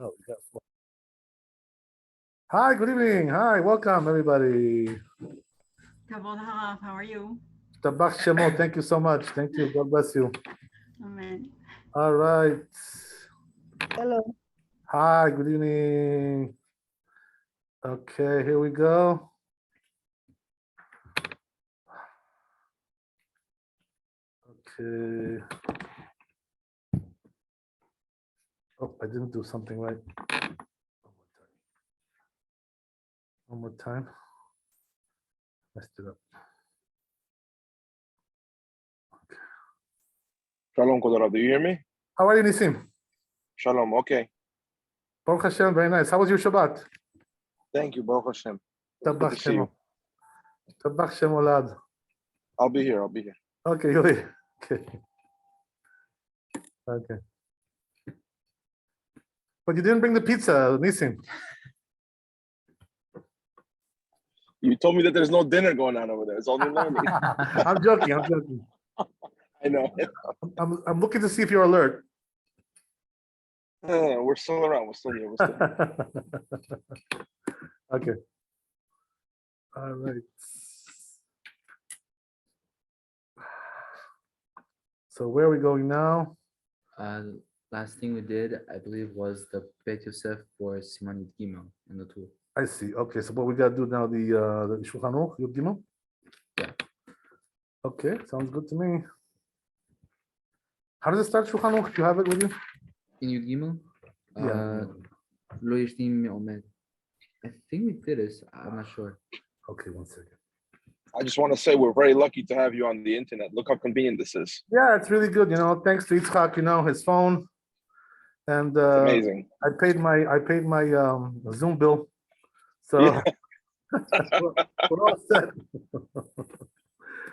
Oh, we got four. Hi, good evening. Hi, welcome everybody. Kavod Harav, how are you? Tabach Shemo, thank you so much. Thank you. God bless you. Amen. All right. Hello. Hi, good evening. Okay, here we go. Okay. Oh, I didn't do something right. One more time. Messed it up. Shalom, Kodara. Do you hear me? How are you, Nisim? Shalom. Okay. Baruch Hashem, very nice. How was your Shabbat? Thank you, Baruch Hashem. Good Tabach to see you. Shemo. Tabach Shemo Lad. I'll be here. I'll be here. Okay, Yuri. Okay. Okay. But you didn't bring the pizza, Nisim. You told me that there's no dinner going on over there. It's only learning. I'm joking. I'm joking. I know. I'm looking to see if you're alert. We're still around. We're still here. We're still here. Okay. All right. So where are we going now? Last thing we did, I believe, was the Bet Yosef for Siman Gimel in the tool. I see. Okay, so what we got to do now, the Shulchan Aruch, Yud Gimel? Yeah. Okay, sounds good to me. How does it start, Shulchan Aruch? Do you have it with you? In Yud Gimel? Yeah. Lo Yeshnim Omed. I think we did this. I'm not sure. Okay, one second. I just want to say we're very lucky to have you on the internet. Look how convenient this is. Yeah, it's really good. Thanks to Yitzchak, his phone. And It's amazing. I paid my Zoom bill. So Yeah. we're all set.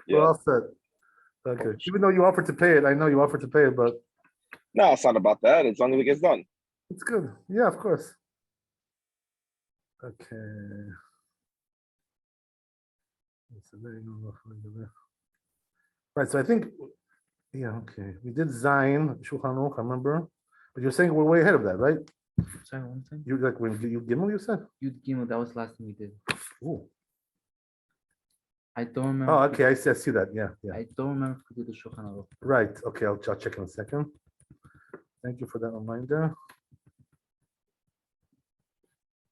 Yeah. We're all set. Okay. Even though you offered to pay it, I know you offered to pay it, but No, it's not about that. As long as it gets done. it's good. Yeah, of course. Okay. Right. So I think, yeah, okay. We did Zion, Shulchan Aruch, I remember. But you're saying we're way ahead of that, right? Sorry, one thing. You like when you Gimel, you said? Yud Gimel, that was the last thing we did. Ooh. I don't remember. Oh, okay. I see that. Yeah, yeah. I don't remember if we did the Shulchan Aruch. Right. Okay. I'll check in a second. Thank you for that reminder.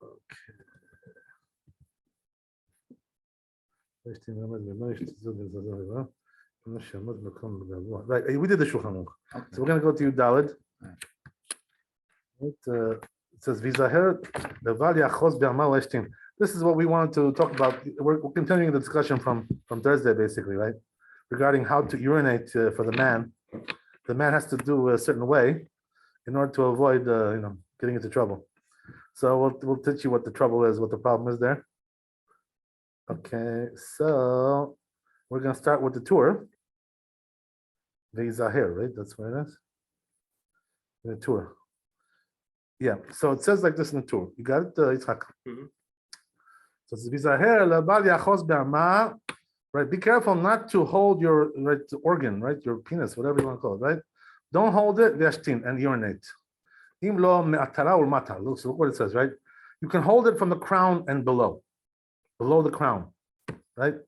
Okay. Right. We did the Shulchan Aruch. Okay. So we're going to go to Yud Right. It says Vizaher Leval Yachos Be'amal Eshtim. This is what we wanted to talk about. We're continuing the discussion from Thursday, basically, right? Regarding how to urinate for the man. The man has to do a certain way in order to avoid, getting into trouble. So we'll teach you what the trouble is, what the problem is there. Okay, so we're gonna start with the tour. Vizaher, right? That's what it is. The tour. Yeah, so it says like this in the tour. You got it, Yitzchak? So it's Vizaher Lebal Yachos Be'ama. Right, be careful not to hold your organ, right? Your penis, whatever you want to call it, right? Don't hold it, and urinate. Look, so look what it says, right? You can hold it from the crown and below the crown, right?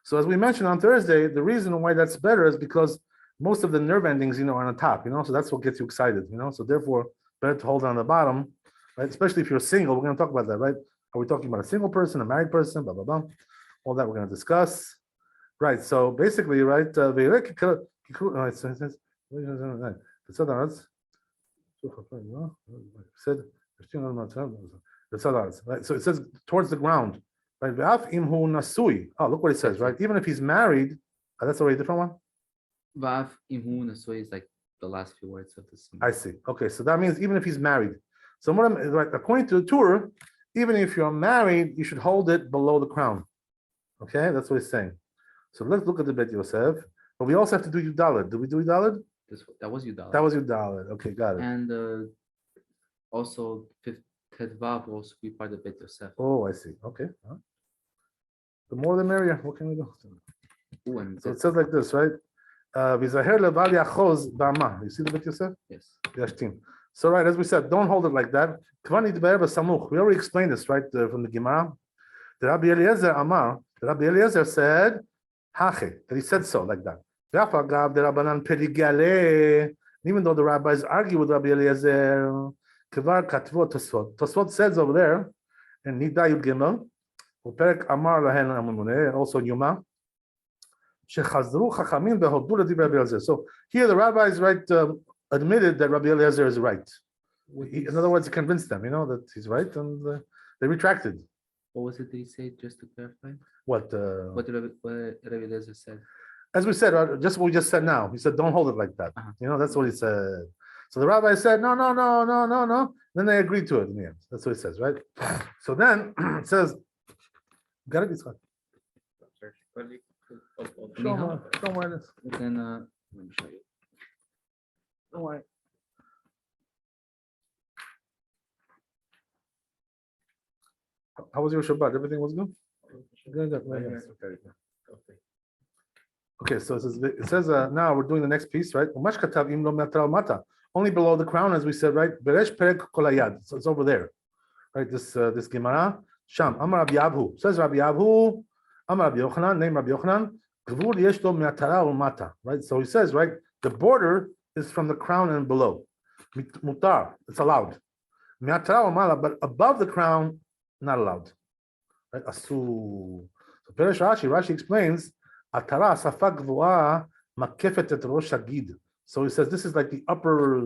So as we mentioned on Thursday, the reason why that's better is because most of the nerve endings, are on the top, so that's what gets you excited, so therefore better to hold it on the bottom, right? Especially if you're single, we're going to talk about that, right? Are we talking about a single person, a married person, blah, blah, blah. All that we're going to discuss. Right, so basically, right, said right, so it says towards the ground, right? Oh, look what it says, right? Even if he's married, that's already a different one. Vav Imhu Nasoy is like the last few words of the symbol. I see. Okay, so that means even if he's married. So what I'm right, according to the Torah, even if you're married, you should hold it below the crown. Okay, that's what he's saying. So let's look at the Bet Yosef. But we also have to do Yudalad. Did we do Yudalad? That was Yudalad. That was Yudalad. Okay, got it. And also Tedvav will also be part of Bet Yosef. Oh, I see. Okay. The more the merrier. What can we do? So it says like this, right? Vizaher leval yachos b'ama. You see the Bet Yosef? Yes. Yashtim. So, right, as we said, don't hold it like that. We already explained this, right, from the Gemara. The Rabbi Eliezer said, Hache, that he said so, like that. Even though the rabbis argue with Rabbi Eliezer, Tosfot says over there, and Nida Yud Gimel, Uperek Amar Lahen Amuneh, also Yuma, Shechazru Chachamim behodu l'divrei Rabbi Eliezer. So here the rabbis, right, admitted that Rabbi Eliezer is right. In other words, he convinced them, that he's right, and they retracted. What was it that he said, just to clarify? What Rabbi Eliezer said? As we said, just what we just said now. He said, don't hold it like that. That's what he said. So the rabbi said, no. Then they agreed to it in the end. That's what it says, right? So then it says, got it? Don't worry. Then let me show you. Don't worry. How was your Shabbat? Everything was good? Good. Okay, so it says now we're doing the next piece, right? Only below the crown, as we said, right? So it's over there, right? This Gemara. Sham Amar Rabbi Abhu says Rabbi Abhu Amar Rabbi Yochanan, name Rabbi Yochanan. Right? So he says, right? The border is from the crown and below. Mutar, it's allowed. But above the crown, not allowed. Right? Asu. So Peresh Rashi explains. Atara safa gvuah makefet et rosh hagid. So he says this is like the upper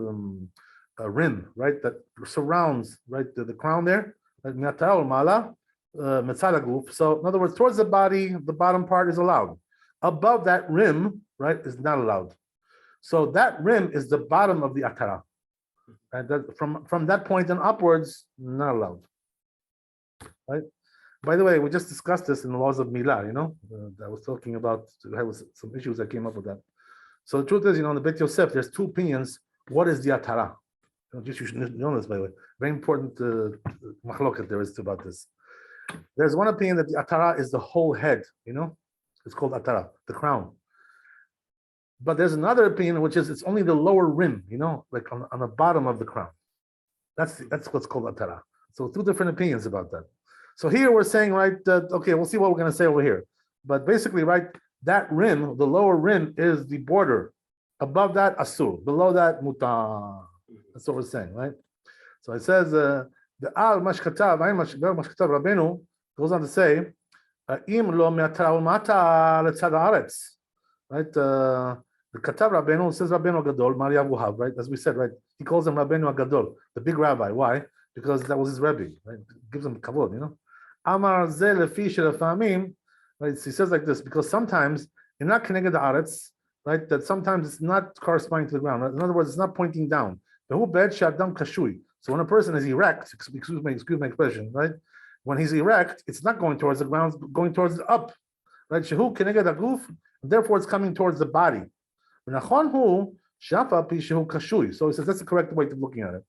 rim, right, that surrounds, right, the crown there. So in other words, towards the body, the bottom part is allowed. Above that rim, right, is not allowed. So that rim is the bottom of the atara. Right? That, from that point and upwards, not allowed. Right? By the way, we just discussed this in the laws of Milah, I was talking about, there was some issues that came up with that. So the truth is, in the Bet Yosef, there's two opinions. What is the Atara? You should know this, by the way. Very important machloket there is about this. There's one opinion that the Atara is the whole head, It's called Atara, the crown. But there's another opinion, which is it's only the lower rim, like on the bottom of the crown. That's what's called Atara. So two different opinions about that. So here we're saying, right, okay, we'll see what we're going to say over here. But basically, right, that rim, the lower rim is the border. Above that, asur. Below that, mutar. That's what we're saying, right? So it says, the al mashkatav Rabbeinu goes on to say, im lo me'atara u'mata letzad haaretz. Right? The Katav Rabbeinu says Rabbeinu Gadol, Maria Wuhav, right? As we said, right? He calls him Rabbeinu Gadol, the big rabbi. Why? Because that was his Rebbe, right? Gives him kavod, Amar ze lefi shelafamim, right? He says like this because sometimes you're not connected to aretz, right? That sometimes it's not corresponding to the ground. Right? In other words, it's not pointing down. So when a person is erect, excuse my expression, right? When he's erect, it's not going towards the ground, it's going towards the up, right? Shehu keneged haguf, therefore it's coming towards the body. So he says that's the correct way of looking at it.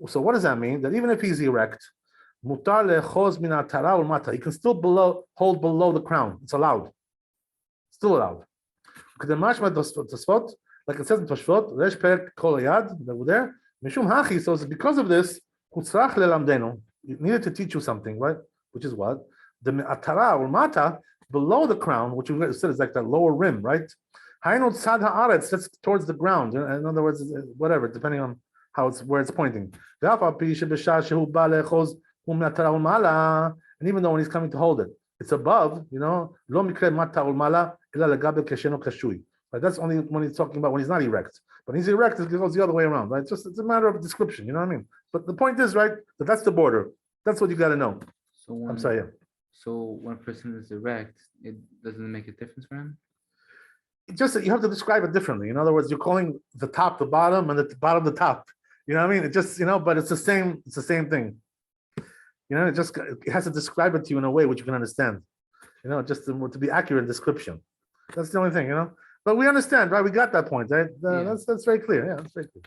So what does that mean? That even if he's erect, mutar lechoz min atara ulmata, he can still hold below the crown. It's allowed. Still allowed. Like it says in Toshvot, resh perek kol hayad, over there. Mishum hachi, so it's because of this, kutzrach lelamdenu, it needed to teach you something, right? Which is what? The atara ulmata, below the crown, which we said is like that lower rim, right? Hainu tzad haaretz, that's towards the ground. In other words, whatever, depending on where it's pointing. And even though when he's coming to hold it, it's above, But that's only when he's talking about when he's not erect. When he's erect, it goes the other way around, right? It's a matter of description, you know what I mean? But the point is, right, that's the border. That's what you got to know. I'm sorry. Yeah. So when a person is erect, it doesn't make a difference for him? Just you have to describe it differently. In other words, you're calling the top the bottom and the bottom the top. You know what I mean? It just, but it's the same thing. It has to describe it to you in a way which you can understand. Just to be accurate in description. That's the only thing, But we understand, right? We got that point, right? That's very clear. Yeah, that's very clear.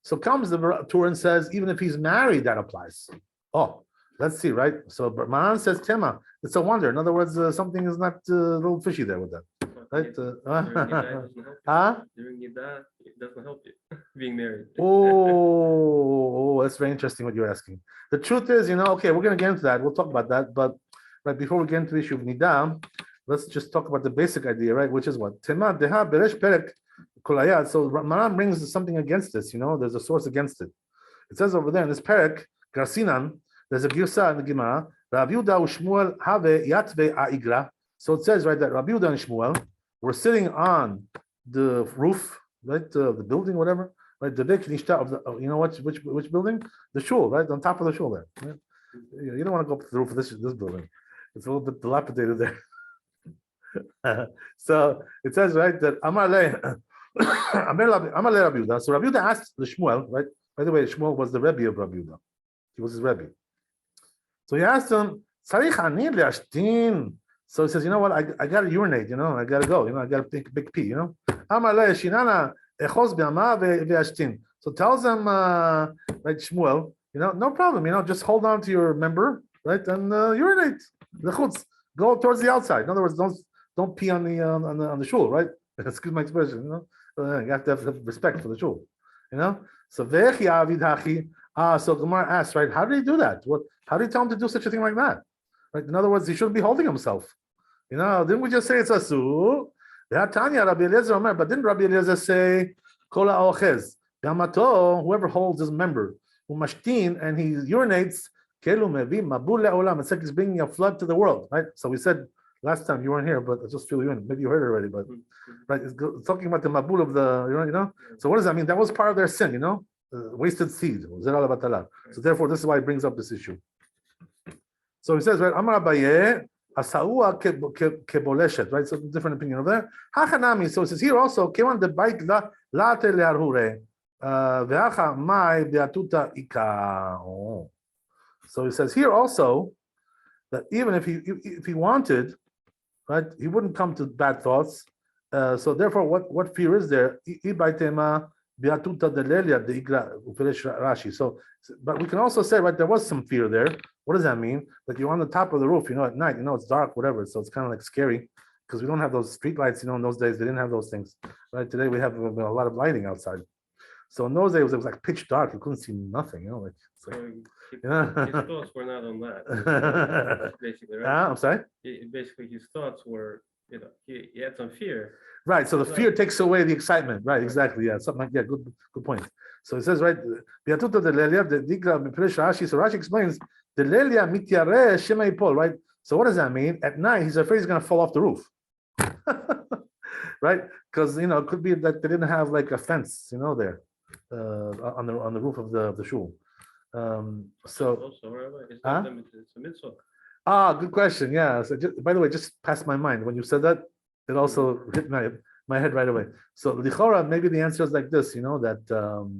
So comes the Torah and says, even if he's married, that applies. Oh, let's see, right? So Maran says Tema. It's a wonder. In other words, something is not a little fishy there with that. right? During Nida, it doesn't help you. Huh? During Nida, it doesn't help you being married. Oh, that's very interesting what you're asking. The truth is, okay, we're going to get into that. We'll talk about that. But right before we get into the issue of Nida, let's just talk about the basic idea, right? Which is what? Tema deha beresh perek kolayat. So Maran brings something against this, there's a source against it. It says over there in this perek, Garsinan, there's a girsa in the Gemara, Rabbi Yehuda u'Shmuel have yatve a'igra. So it says, right, that Rabbi Yehuda and Shmuel were sitting on the roof, right, the building, whatever, right, the big nishta of the, which building? The shul, right, on top of the shul there. Right? You don't want to go up to the roof of this building. It's a little bit dilapidated there. So it says, right, that Amar le Rabbi Yehuda. So Rabbi Yehuda asked the Shmuel, right? By the way, Shmuel was the Rebbe of Rabbi Yehuda. He was his Rebbe. So he asked him, Tzarich ani le'ashtin. So he says, you know what? I got to urinate. I got to go. I got to take a big pee. Amar le shinana echos be'ama ve'ashtin. So tells him, right, Shmuel, no problem. Just hold on to your member, right, and urinate. Lechutz, go towards the outside. In other words, don't pee on the shul, right? Excuse my expression. You have to have respect for the shul. So ve'echi avid hachi. So Gemara asks, right? How did he do that? How did he tell him to do such a thing like that? Right? In other words, he shouldn't be holding himself. Didn't we just say it's asur? Tanya Rabbi Eliezer Omer, but didn't Rabbi Eliezer say kol ha'ochez gamato, whoever holds his member, umashtin, and he urinates kelu mevi mabul le'olam. It's like he's bringing a flood to the world, right? So we said last time you weren't here, but I just fill you in. Maybe you heard it already, but right, it's talking about the mabul of the So what does that mean? That was part of their sin, wasted seed. So therefore, this is why he brings up this issue. So he says, right, Amar Abaye, Asaua keboleshet, right? So different opinion over there. Hachanami. So it says here also, Kewan de bike la te learhure, ve'acha mai beatuta ika. So he says here also that even if he wanted, right, he wouldn't come to bad thoughts. So therefore, what fear is there? Beatuta delelia de igra uperesh Rashi. So, but we can also say, right, there was some fear there. What does that mean? That you're on the top of the roof, at night, it's dark, whatever. So it's kind of like scary because we don't have those street lights, in those days they didn't have those things. Right? Today we have a lot of lighting outside. So in those days it was like pitch dark. You couldn't see nothing, His thoughts were not on that. Basically, right? I'm sorry? Basically, his thoughts were, he had some fear. Right, so the fear takes away the excitement. Right, exactly. Yeah, something like that. Good point. So it says, right, Beatuta de Lelia, the Digra Mipresh Rashi. So Rashi explains, the Lelia mityare shema yipol, right? So what does that mean? At night, he's afraid he's going to fall off the roof. Right? Because it could be that they didn't have like a fence, there, on the roof of the shul. So Also, Rabbi, it's a mitzvah. good question. Yeah. So by the way, just passed my mind when you said that. It also hit my head right away. So lichora, maybe the answer is like this, that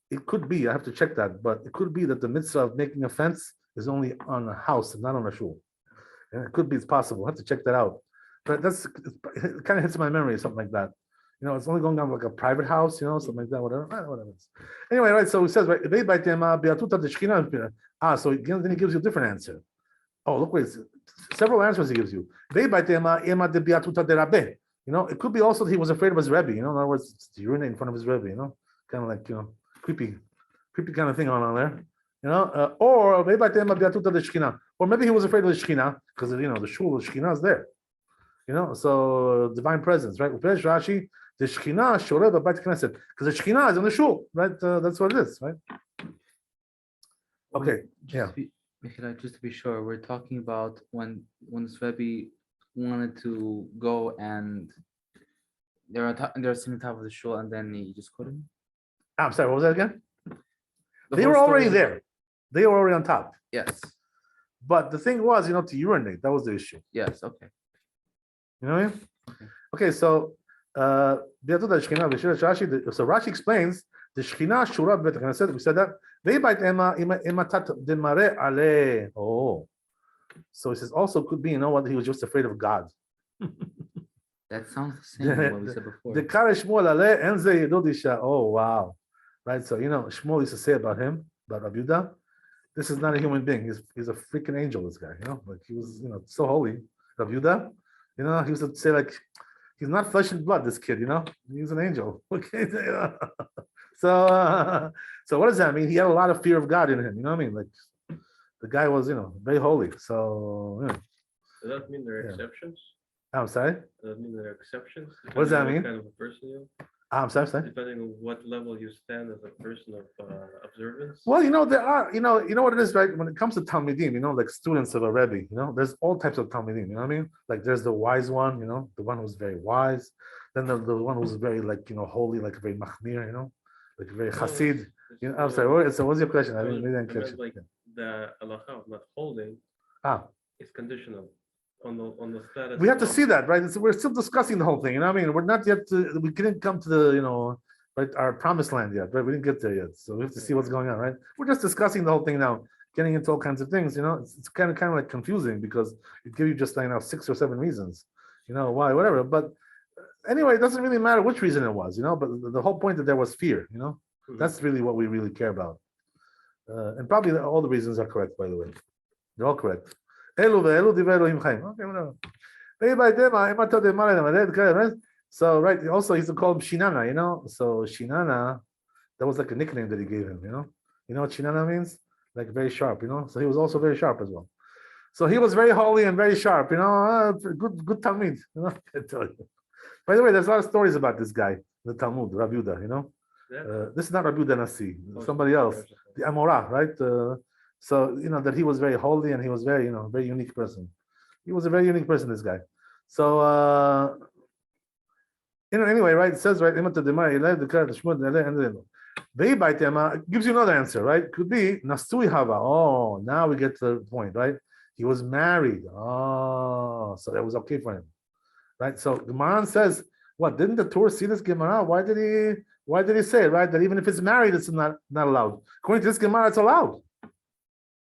it could be, I have to check that, but it could be that the mitzvah of making a fence is only on a house and not on a shul. And it could be, it's possible. I have to check that out. But it kind of hits my memory, something like that. It's only going on like a private house, something like that, whatever. Whatever. Anyway, right, so he says, right, so then he gives you a different answer. Oh, look, wait, several answers he gives you. It could be also that he was afraid of his Rebbe, in other words, to urinate in front of his Rebbe, kind of like, creepy kind of thing on there, or maybe he was afraid of the Shekhinah, because, the shul, the Shekhinah is there, so divine presence, right? Rashi, the Shekhinah, because the Shekhinah is in the shul, right? That's what it is, right? Okay, yeah. Just to be sure, we're talking about when this Rebbe wanted to go and they're sitting on top of the shul and then he just couldn't. I'm sorry, what was that again? The They whole were already story- there. They were already on top. Yes. But the thing was, to urinate, that was the issue. Yes. Okay. You know what I mean? Okay, so Rashi explains the Shekhinah Shura Bet Knesset. We said that. Oh, so he says also could be, what, he was just afraid of God. That sounds the same as what we said before. The Kare Shmuel Ale Enze Yedodisha. Oh wow, right? So Shmuel used to say about him, about Rabbi Yehuda, this is not a human being. He's a freaking angel. This guy, like he was, so holy. Rabbi Yehuda, You know, he used to say like, he's not flesh and blood, this kid, you know, he's an angel. Okay. So what does that mean? He had a lot of fear of God in him, you know what I mean? Like the guy was, you know, very holy. So, you know, Does that mean there are Yeah. exceptions? I'm sorry. Does that mean there are exceptions? What does that depending on mean? What kind of a person you are? I'm sorry. Depending on what level you stand as a person of observance? Well, you know, there are, you know what it is, right? When it comes to Talmidim, you know, like students of a Rebbe, you know, there's all types of Talmidim, you know what I mean? Like there's the wise one, you know, the one who's very wise. Then the one who's very like, you know, holy, like very Mahmir, you know, like very No, Hasid. it's- You know, I'm sorry, so what's your question? I no, didn't, maybe I didn't I catch meant like it. the halacha of not holding Ah, is conditional on the status. we have to of- see that, right? We're still discussing the whole thing, you know what I mean? We're not yet, we didn't come to the, you know, right, our promised land yet, right? We didn't get there yet. So we have to see what's going on, right? We're just discussing the whole thing now, getting into all kinds of things, you know? It's kind of like confusing because it gives you just, you know, 6 or 7 reasons, you know, why, whatever. But anyway, it doesn't really matter which reason it was, you know, but the whole point that there was fear, you know? Mhm. That's really what we really care about. And probably all the reasons are correct, by the way. They're all correct. Elu ve'elu divrei Elohim chaim. Okay, whatever. So right, also he used to call him Shinana, you know. So Shinana, that was like a nickname that he gave him, you know. You know what Shinana means? Like very sharp, you know. So he was also very sharp as well. So he was very holy and very sharp, you know. Good Talmud, you know. I tell you. By the way, there's a lot of stories about this guy, the Talmud, Rabbi Yehuda, you know. Yeah. This is not Rabbi Yehuda Nasi, Oh, somebody else, there's a- the Amorah, right? So you know that he was very holy and he was very, you know, very unique person. He was a very unique person, this guy. So you know, anyway, right? It says right, it gives you another answer, right? Could be Nasui Hava. Oh, now we get to the point, right? He was married. Oh, so that was okay for him. Right? So Gemara says, what didn't the Torah see this Gemara? Why did he say, right? That even if it's married, it's not allowed. According to this Gemara, it's allowed.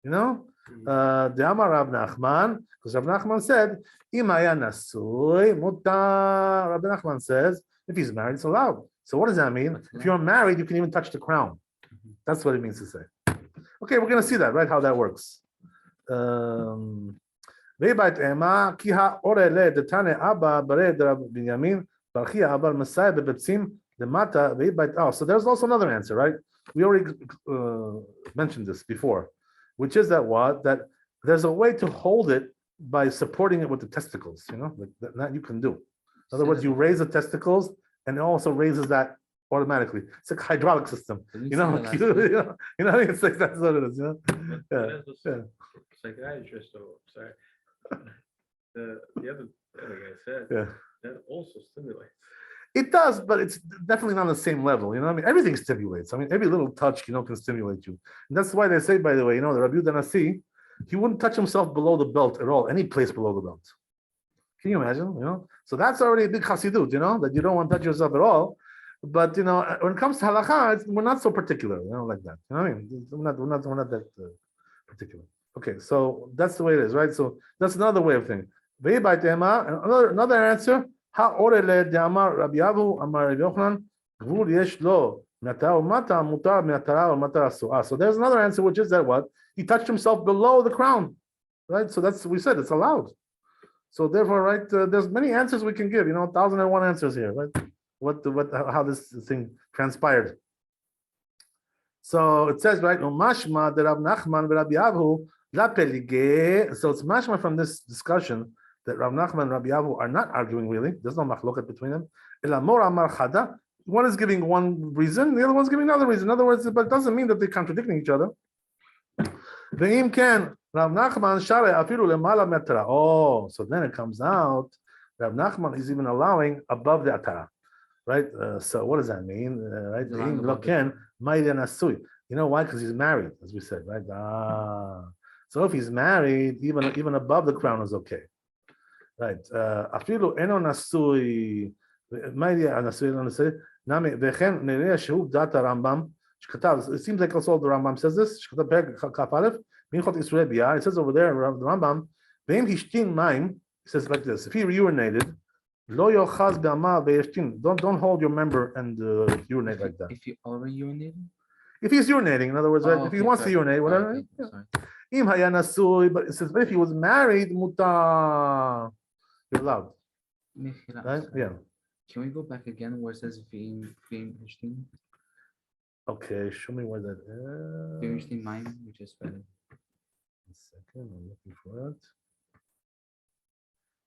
You know? The Amar Rav Nachman, because Rav Nachman said, Imaya Nasui Muta. Rav Nachman says, if he's married, it's allowed. So what does that mean? If you're married, you can even touch the crown. That's what it means to say. Okay, we're going to see that, right? How that works. Ve'bait ema ki ha'orele detane abba bare de Rav Binyamin barchi abba Messiah bebetzim lemata ve'bait. Oh, so there's also another answer, right? We already mentioned this before, which is that what? That there's a way to hold it by supporting it with the testicles, you know, like that you can do. In other words, you raise the testicles and it also raises that automatically. It's like a hydraulic system, you know, like, you know, it's like that's what it is, you know. But Yeah, as a yeah. psychiatrist, or sorry, the other thing I said, Yeah. that also stimulates. It does, but it's definitely not on the same level. You know what I mean? Everything stimulates. I mean, every little touch, you know, can stimulate you. And that's why they say, by the way, you know, the Rabbi Yehuda Nasi, he wouldn't touch himself below the belt at all, any place below the belt. Can you imagine? You know, so that's already a big chassidut, you know, that you don't want to touch yourself at all. But you know, when it comes to halakha, we're not so particular, you know, like that. You know what I mean? We're not that particular. Okay, so that's the way it is, right? So that's another way of thinking. Another answer. So there's another answer, which is that what? He touched himself below the crown, right? So that's, we said it's allowed. So therefore, right, there's many answers we can give, you know, 1,001 answers here, right? How this thing transpired. So it says, right, Mashma the Rav Nachman Rabbi Avu la pelige. So it's mashma from this discussion that Rav Nachman and Rabbi Avu are not arguing really. There's no machloket between them. Elamor amar chada. One is giving one reason, the other one's giving another reason. In other words, but it doesn't mean that they're contradicting each other. Ve'im ken Rav Nachman share afilu lemala metra. Oh, so then it comes out Rav Nachman is even allowing above the atara, right? So what does that mean? Right? Ve'im lo ken ma'iden asui. You know why? Because he's married, as we said, right? So if he's married, even above the crown is okay, right? Afilu eno nasui. It seems like also the Rambam says this. It says over there, the Rambam, he says like this: if he urinated, don't hold your member and urinate like that. If you already urinated? If he's urinating, in other words, right? If he wants to urinate, whatever. Okay, Yeah. But it says, but if he was married, muta, you're allowed. Mechila, right? sorry. Yeah. Can we go back again where it says Vim Hishtim? Okay, show me where that Vim is. Hishtim mine, we just read it. 1 second, I'm looking for it.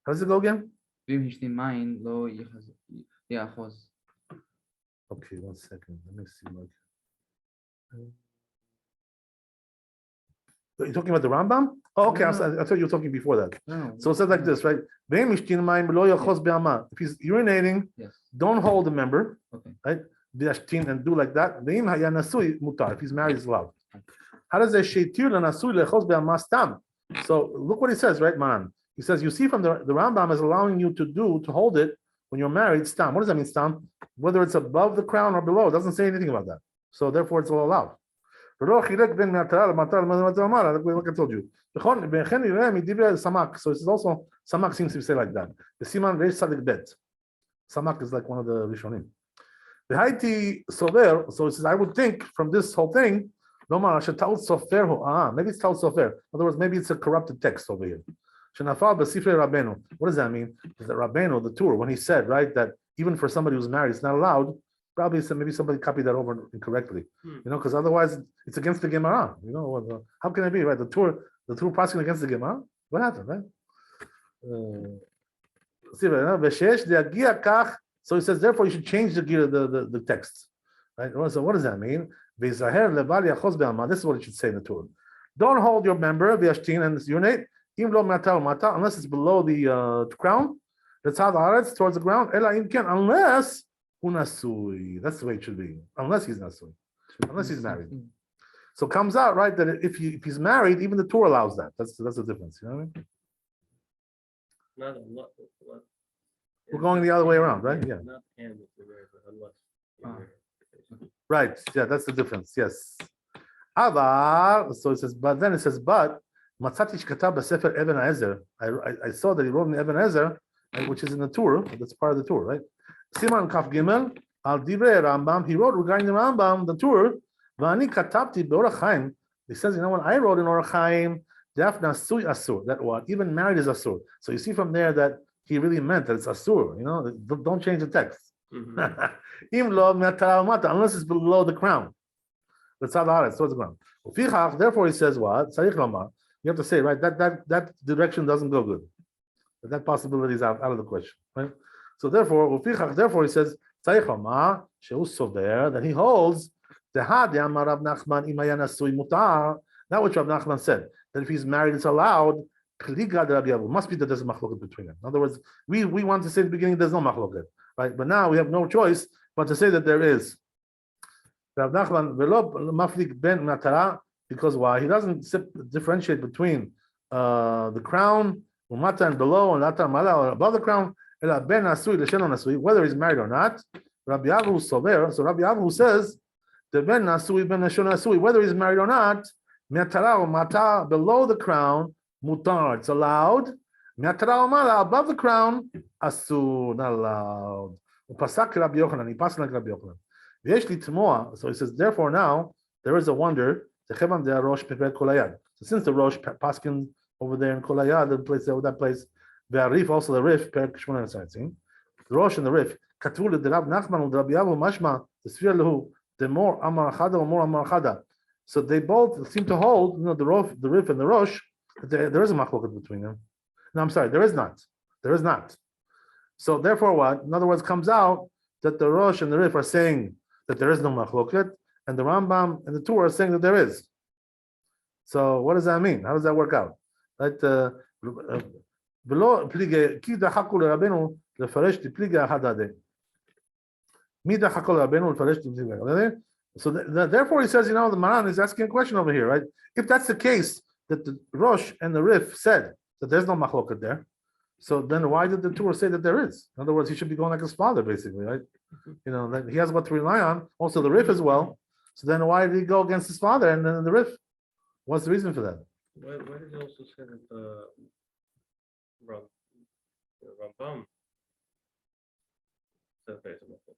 How does it go again? Vim Hishtim mine, lo Yachos. Okay, 1 second. Let me see. You're talking about the Rambam? Oh, okay. No, I thought you were talking before that. No. So it says like no. this, right? If he's urinating, Yes. don't hold the member, Okay. right? And do like that. If he's married, it's allowed. How does it sheitir lenasui lechos be'ama stam? So look what he says, right, man? He says, you see from the Rambam is allowing you to hold it when you're married, stam. What does that mean, stam? Whether it's above the crown or below, it doesn't say anything about that. So therefore, it's all allowed. Like I told you. So it's also, samak seems to say like that. The siman reish sadik bet. Samak is like one of the rishonim. The Haiti sover, so it says, I would think from this whole thing, maybe it's tal sofer. In other words, maybe it's a corrupted text over here. What does that mean? Is that Rabbeinu, the Tur, when he said, right, that even for somebody who's married, it's not allowed, probably maybe somebody copied that over incorrectly. Because otherwise it's against the Gemara. How can it be, right? The Tur prosecuting against the Gemara? What happened, right? So he says, therefore, you should change the text. Right? So what does that mean? This is what it should say in the Torah. Don't hold your member, and urinate, unless it's below the crown. That's how the haaretz towards the ground. Unless unasui. That's the way it should be. Unless he's nasui. Unless he's married. So it comes out, right, that if he's married, even the Torah allows that. That's the difference. You know what I mean? We're going the other way around, right? Yeah. Not and if you're married, but unless you're Ah. married. Right. Yeah, that's the difference. Yes. Avar. So it says, but then it says, but Matzati shkatav b'sefer Eben Ezer. I saw that he wrote in Eben Ezer, which is in the Torah. That's part of the Torah, right? Siman Kaf Gimel al Divrei Rambam. He wrote regarding the Rambam, the Torah. V'ani katabti be'Orach Chaim. He says, when I wrote in Orach Chaim, Daf nasui asur. That what? Even married is asur. So you see from there that he really meant that it's asur. Don't change the text. Unless it's below the crown. That's how the haaretz towards the ground. Therefore, he says what? You have to say, right? That direction doesn't go good. That possibility is out of the question, right? So therefore, he says that he holds that which Rav Nachman said, that if he's married, it's allowed. Must be that there's a machloket between them. In other words, we want to say at the beginning there's no machloket, right? But now we have no choice but to say that there is. Rav Nachman maflik ben matara, because why? He doesn't differentiate between the crown, umata, and below, and lata mala, or above the crown, ela ben asui l'shelo nasui, whether he's married or not. Rabbi Avu sover. So Rabbi Avu says the ben nasui ben l'shelo nasui, whether he's married or not, matara or mata, below the crown, mutar, it's allowed. Matara or mala, above the crown, asur, not allowed. Upasak Rabbi Yochanan, he passed like Rabbi Yochanan. So he says, therefore now there is a wonder. So since the Rosh Paskin over there in Kolayad, the place there, that place, the Arif, also the Rif, the Rosh and the Rif, the Rab Nachman, the Rabbi Avu Mashma, the Sfir Lehu, the more Amar Chada or more Amar Chada. So they both seem to hold, the Rif and the Rosh, there is a machloket between them. No, I'm sorry, there is not. There is not. So therefore, what? In other words, comes out that the Rosh and the Rif are saying that there is no machloket, and the Rambam and the Torah are saying that there is. So what does that mean? How does that work out? Right? Below plige ki dachaku leRabbeinu lefaresh di pliga hadade. Mi dachaku leRabbeinu lefaresh di pliga. So therefore, he says, the Maran is asking a question over here, right? If that's the case, that the Rosh and the Rif said that there's no machloket there, so then why did the Torah say that there is? In other words, he should be going like his father, basically, right? That he has what to rely on. Also, the Rif as well. So then why did he go against his father and then the Rif? What's the reason for that? Why did he also say that the Rambam said there's a machloket?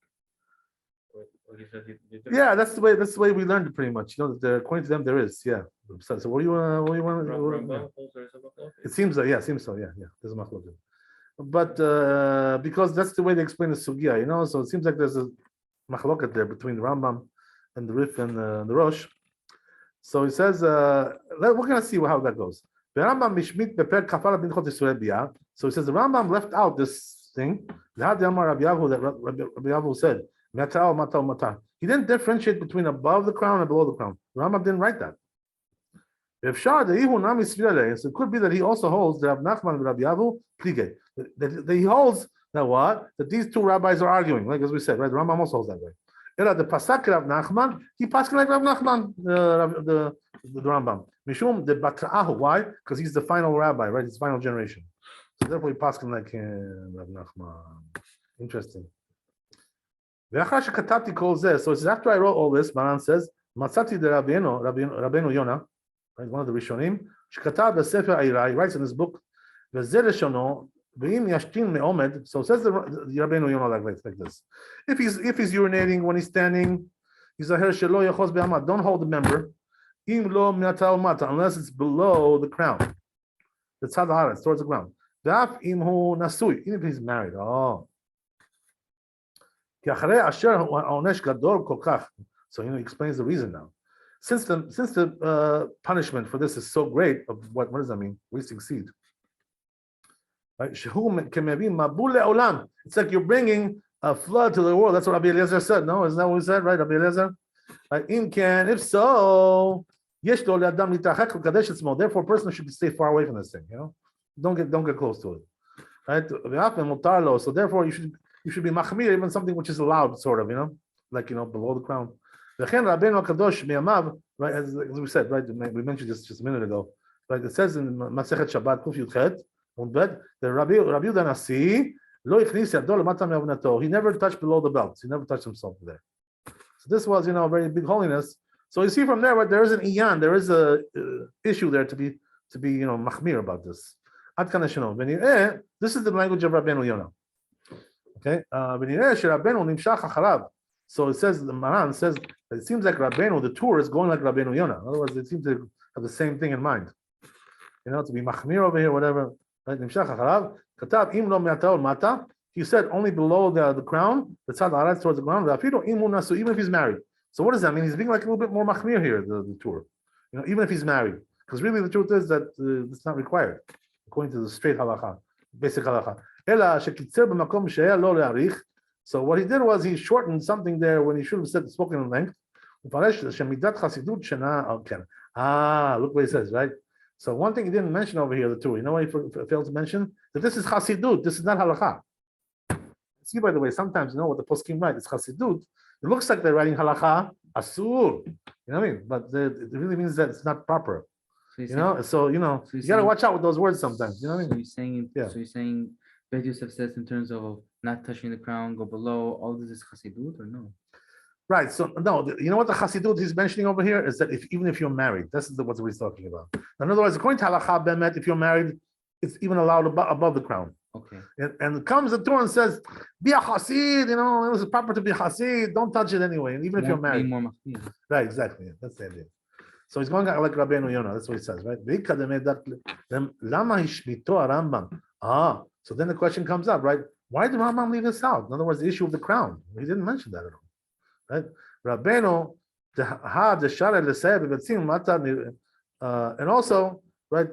Or he said he didn't. Yeah, that's the way we learned it pretty much. That according to them there is. Yeah. So what do you want? Rambam holds there's a machloket? It seems so. Yeah, it seems so. Yeah. There's a machloket. but because that's the way they explain the sugya, so it seems like there's a machloket there between the Rambam and the Rif and the Rosh. So he says, we're going to see how that goes. The Rambam mishmit beper kafara bin chot Yisrael biyah. So he says the Rambam left out this thing. That Rabbi Yahu said, mata. He didn't differentiate between above the crown and below the crown. The Rambam didn't write that. So it could be that he also holds that Rav Nachman and Rabbi Yahu plige. That he holds that what? That these two rabbis are arguing, like as we said, right? The Rambam also holds that way. The Pasak Rav Nachman, he passes like Rav Nachman, the Rambam. Mishum the Batra'ahu. Why? Because he's the final rabbi, right? He's the final generation. So therefore he passes like Rav Nachman. Interesting. So it says, after I wrote all this, Maran says, Matzati de Rabbeinu Yonah, right, one of the Rishonim, Shkatav Sefer Eirai, he writes in his book, V'zeh leshono, v'im yashtin me'omed. So it says the Rabbeinu Yonah like this. If he's urinating when he's standing, he's a shelo yachos be'amad. Don't hold the member. Im lo mi'ata mata, unless it's below the crown. The tzad haaretz, towards the ground. Daf im hu nasui, even if he's married. Oh. So he explains the reason now. Since the punishment for this is so great, of what does that mean? Wasting seed. Right? It's like you're bringing a flood to the world. That's what Rabbi Eliezer said. No, isn't that what we said, right, Rabbi Eliezer? Right? If so, therefore a person should stay far away from this thing. Don't get close to it. Right? So therefore you should be machmir even something which is allowed, sort of, like below the crown. Right, as we said, right, we mentioned this just a minute ago. Right, it says in Masechet Shabbat Kuf Yudchet, the Rabbi Yehuda Nasi lo ichnis yado lemata me'avnato. He never touched below the belt. He never touched himself there. So this was, a very big holiness. So you see from there, right, there is an iyan, there is a issue there to be machmir about this. Ad kan sheno. This is the language of Rabbeinu Yonah. Okay, so it says, the Maran says, that it seems like Rabbeinu, the tour is going like Rabbeinu Yonah. In other words, it seems to have the same thing in mind. To be machmir over here, whatever. Right? He said only below the crown, the tzad haaretz towards the ground, even if he's married. So what does that mean? He's being like a little bit more machmir here, the tour. Even if he's married. Because really the truth is that it's not required, according to the straight halacha, basic halacha. So what he did was he shortened something there when he should have spoken in length. Look what he says, right? So one thing he didn't mention over here, the two, what he failed to mention? That this is chasidut, this is not halakha. See, by the way, sometimes what the poskim write is chasidut. It looks like they're writing halakha, asur. You know what I mean? But it really means that it's not proper. So you got to watch out with those words sometimes. You know what I mean? So you're saying Rabbi Yosef says in terms of not touching the crown, go below, all this is chasidut or no? Right. So no, you know what the chasidut he's mentioning over here is that even if you're married, this is what he's talking about. In other words, according to halacha bemet, if you're married, it's even allowed above the crown. Okay. And comes the Torah and says, be a chasid, it was proper to be a chasid, don't touch it anyway, even if you're married. Right, exactly. That's the idea. So he's going like Rabbeinu Yonah, that's what he says, right? So then the question comes up, right? Why did Rambam leave this out? In other words, the issue of the crown. He didn't mention that at all. Right? Rabbeinu, and also, right,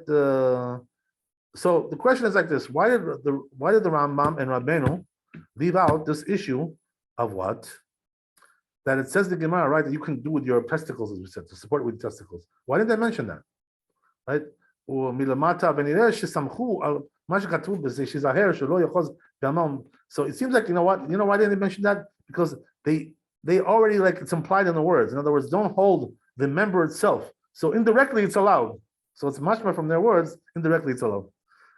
so the question is like this: Why did the Rambam and Rabbeinu leave out this issue of what? That it says the Gemara, right, that you can do with your testicles, as we said, to support it with testicles. Why did they mention that? Right? So it seems like, what? Why didn't they mention that? Because they already, like, it's implied in the words. In other words, don't hold the member itself. So indirectly it's allowed. So it's mashma from their words, indirectly it's allowed.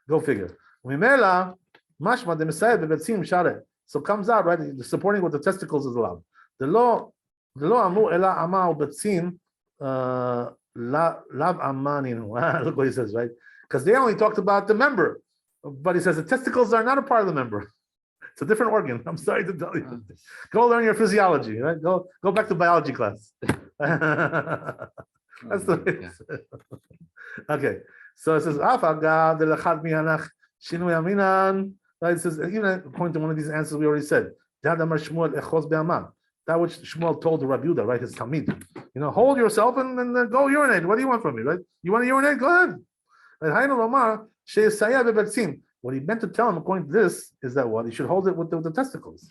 Go figure. So it comes out, right? Supporting with the testicles is allowed. The law amu ela ama ubetzim lav amaninu. Look what he says, right? Because they only talked about the member, but he says the testicles are not a part of the member. It's a different organ. I'm sorry to tell you. Go learn your physiology, right? Go back to biology class. That's the way it is. Okay. So it says, Right? It says, even according to one of these answers we already said, that which Shmuel told the Rabbi Yehuda, right, his Talmid, hold yourself and then go urinate. What do you want from me, right? You want to urinate? Go ahead. Right? What he meant to tell him, according to this, is that what? He should hold it with the testicles.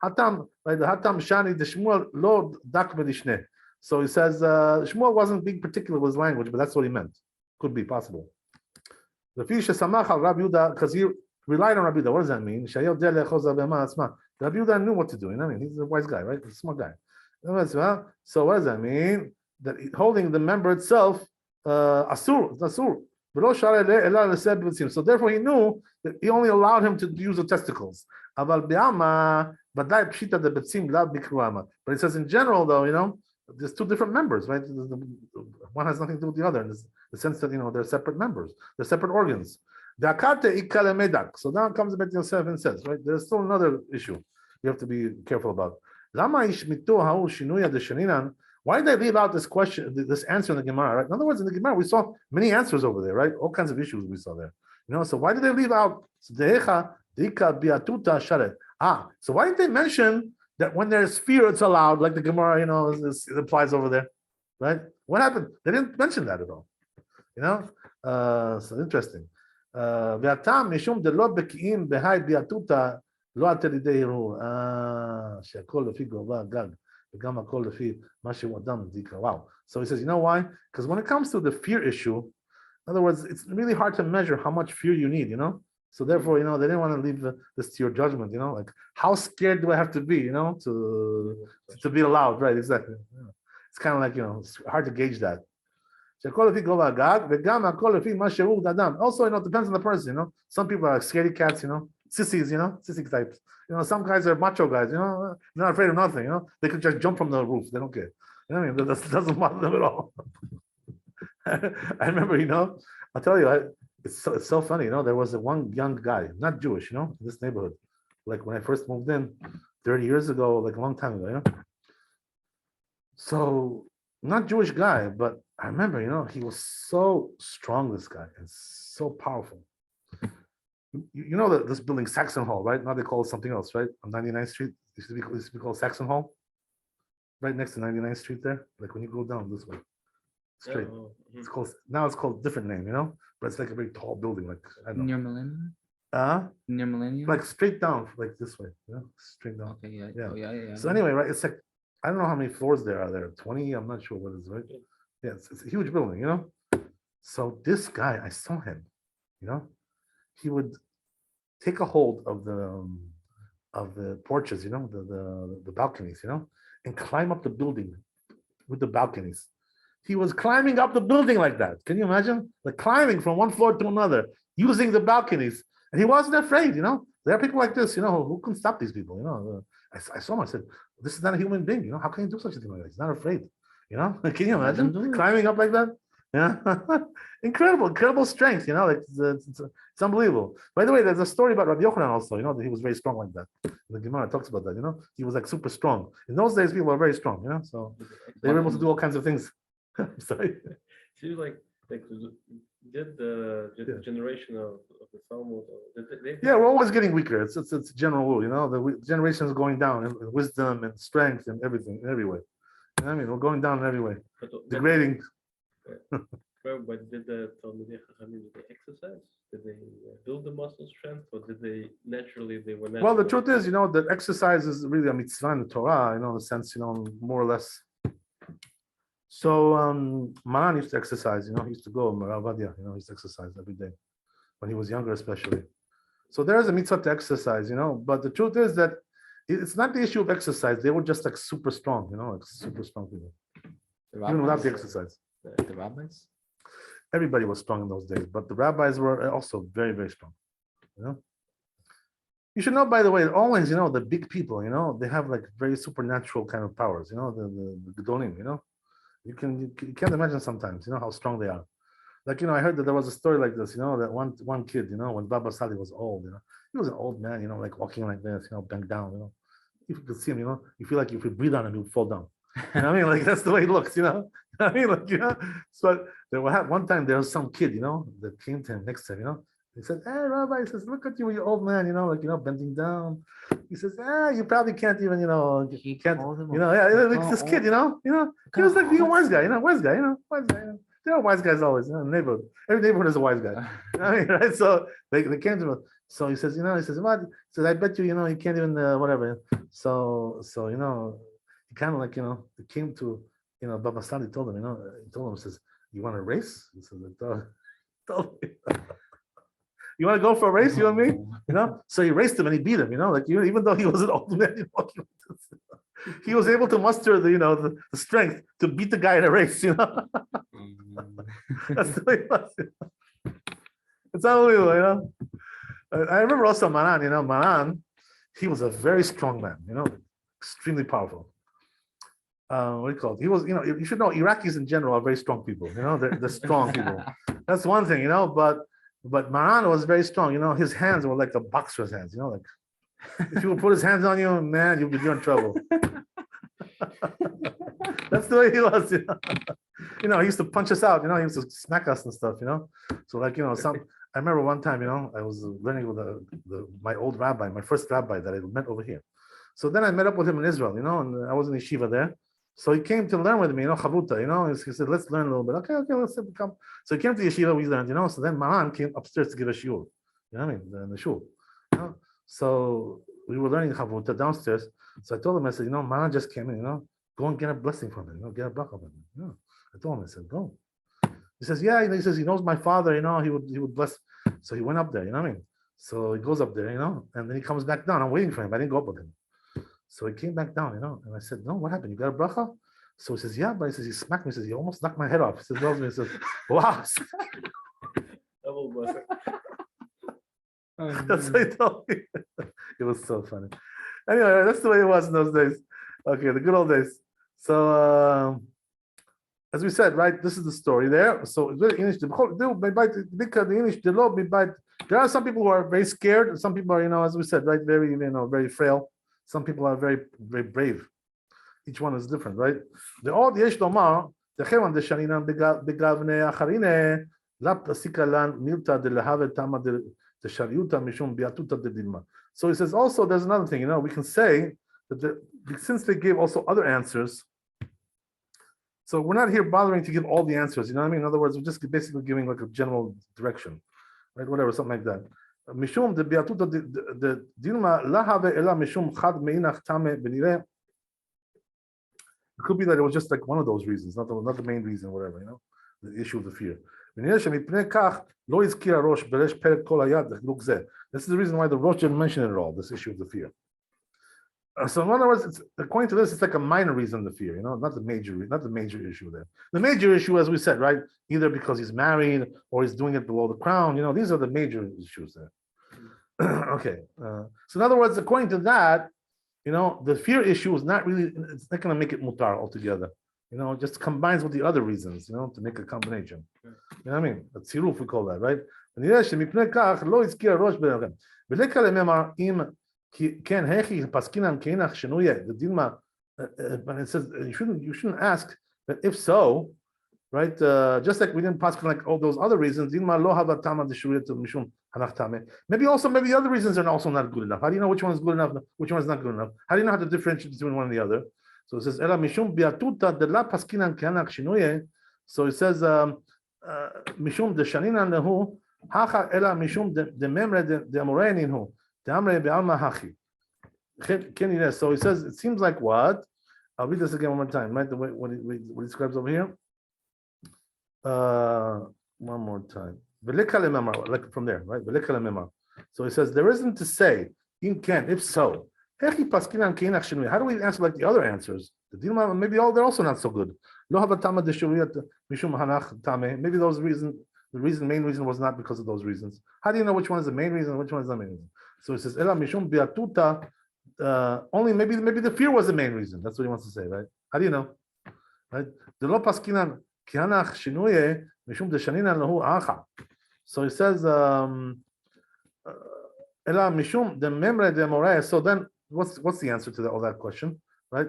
Hatam, right? The Hatam Shani, the Shmuel lo dak b'dishne. So he says, Shmuel wasn't being particular with his language, but that's what he meant. Could be possible. The Rabbi Yehuda, because he relied on Rabbi Yehuda. What does that mean? Rabbi Yehuda knew what to do. He's a wise guy, right? He's a smart guy. So what does that mean? That holding the member itself, asur, it's asur. So therefore he knew that he only allowed him to use the testicles. But it says in general, though, there's two different members, right? One has nothing to do with the other in the sense that they're separate members, they're separate organs. So now it comes back to Yosef and says, right, there's still another issue you have to be careful about. Why did they leave out this question, this answer in the Gemara, right? In other words, in the Gemara, we saw many answers over there, right? All kinds of issues we saw there. So why did they leave out? So why didn't they mention that when there's fear, it's allowed, like the Gemara, it applies over there, right? What happened? They didn't mention that at all. So interesting. Wow. So he says, you know why? Because when it comes to the fear issue, in other words, it's really hard to measure how much fear you need, So therefore, they didn't want to leave this to your judgment, like how scared do I have to be, to be allowed, right? Exactly. It's kind of like, it's hard to gauge that. Also, it depends on the person, Some people are like scaredy cats, sissies, sissy types. Some guys are macho guys, not afraid of nothing, They could just jump from the roof, they don't care. That doesn't bother them at all. I remember, I'll tell you, it's so funny, there was one young guy, not Jewish, in this neighborhood. Like when I first moved in 30 years ago, like a long time ago, So, not Jewish guy, but I remember, he was so strong, this guy, and so powerful. This building, Saxon Hall, right? Now they call it something else, right? On 99th Street, it used to be called Saxon Hall, right next to 99th Street there. Like when you go down this way, straight. It's called it's called a different name, but it's like a very tall building, like I don't know. Near Millennium? Near Millennium? Like straight down, like this way, straight down. Okay, yeah. Yeah. Oh, yeah. So anyway, right? It's like I don't know how many floors there are there. 20, I'm not sure what it is, right? Yeah, it's a huge building, So this guy, I saw him, he would take a hold of the porches, the balconies, and climb up the building with the balconies. He was climbing up the building like that. Can you imagine? Like climbing from one floor to another, using the balconies. And he wasn't afraid, There are people like this, who can stop these people, I saw him, I said, this is not a human being, How can you do such a thing like that? He's not afraid, Can you imagine climbing up like that? Yeah, incredible strength, it's unbelievable. By the way, there's a story about Rabbi Yochanan also, that he was very strong like that. The Gemara talks about that, he was like super strong. In those days, people were very strong, so they were able to do all kinds of things. I'm sorry. Seems like did the generation of the Talmud, yeah, we're always getting weaker. It's a general rule, the generation is going down in wisdom and strength and everything, in every way. We're going down in every way, degrading. But did the Talmidei Chachamim, did they exercise? Did they build the muscle strength, or did they naturally? Well, the truth is, that exercise is really a mitzvah in the Torah, in the sense, more or less. So Maran used to exercise, he used to go, Maravadia, he used to exercise every day when he was younger, especially. So there is a mitzvah to exercise, but the truth is that it's not the issue of exercise. They were just like super strong, like super strong people, even without the exercise. The rabbis? Everybody was strong in those days, but the rabbis were also very, very strong. You should know, by the way, always, the big people, they have like very supernatural kind of powers, the Gedolim, You can't imagine sometimes, how strong they are. Like, I heard that there was a story like this, that one kid, when Baba Sali was old, he was an old man, like walking like this, bent down, If you could see him, you feel like if you breathe on him, he would fall down. Like that's the way he looks, So there one time there was some kid, that came to him next to him, He said, "Hey, Rabbi," he says, "look at you, you old man, bending down." He says, you probably can't even, He can't, called him like this kid, he was like being a wise guy, wise guy, wise guy. There are wise guys always, in the neighborhood. Every neighborhood is a wise guy. Right? So they came to him. So he says, he says, what? He says, I bet you, you can't even, whatever. So, he kind of like, he came to, Baba Sadi told him, he told him, he says, you want to race? He says, told me. You want to go for a race, you and me? So he raced him and he beat him, like even though he was an old man, he was able to muster the strength to beat the guy in a race, That's the way it was. It's unbelievable, I remember also Maran, Maran, he was a very strong man, extremely powerful. What do you call it? He was, you should know Iraqis in general are very strong people, they're strong people. That's one thing, but Maran was very strong, his hands were like a boxer's hands, like if he would put his hands on you, man, you're in trouble. That's the way he was, he used to punch us out, he used to smack us and stuff, So like, I remember one time, I was learning with my old rabbi, my first rabbi that I met over here. So then I met up with him in Israel, and I was in yeshiva there. So he came to learn with me, Chavruta, he said, let's learn a little bit. Okay, let's come. So he came to yeshiva, we learned, so then Maran came upstairs to give a shiur, in the shul. So we were learning Chavruta downstairs. So I told him, I said, Maran just came in, go and get a blessing from him, get a bracha from him. I told him, I said, go. He says, yeah, he says, he knows my father, he would bless. So he went up there, So he goes up there, and then he comes back down. I'm waiting for him. I didn't go up with him. So he came back down, and I said, no, what happened? You got a bracha? So he says, yeah, but he says, he smacked me. He says, he almost knocked my head off. He says, he says, wow. Double blessing. That's what he told me. It was so funny. Anyway, that's the way it was in those days. Okay, the good old days. So, as we said, right, this is the story there. So there are some people who are very scared, and some people are, as we said, right, very, very frail. Some people are very, very brave. Each one is different, right? So he says also there's another thing, we can say that since they gave also other answers, so we're not here bothering to give all the answers, you know what I mean? In other words, we're just basically giving like a general direction, right? Whatever, something like that. Mishum de biatuta de dilma lahave ela mishum chad meinach tame benire. It could be that it was just like one of those reasons, not the main reason, whatever, the issue of the fear. This is the reason why the Rosh didn't mention it at all, this issue of the fear. So in other words, according to this, it's like a minor reason, the fear, not the major issue there. The major issue, as we said, right, either because he's married or he's doing it below the crown, these are the major issues there. Okay, so in other words, according to that, the fear issue is not really, it's not going to make it mutar altogether. It just combines with the other reasons, to make a combination. You know what I mean? A tziruf, we call that, right? But it says you shouldn't ask that if so, right? Just like we didn't pass like all those other reasons. Maybe the other reasons are also not good enough. How do you know which one is good enough, which one is not good enough? How do you know how to differentiate between one and the other? So it says Ela mishum biatuta de la paskinan keanach shinuye. So it says mishum de shaninan lehu hacha ela mishum de memre de amoreninhu de amre be'alma hachi. So he says it seems like what? I'll read this again one more time. Right, the way what he describes over here. One more time. Like from there, right? So he says there isn't to say in can if so. How do we answer like the other answers? Maybe they're also not so good. Maybe those reasons, main reason was not because of those reasons. How do you know which one is the main reason and which one is the main reason? So he says, only maybe the fear was the main reason. That's what he wants to say, right? How do you know? Right? So he says, so then what's the answer to all that question, right?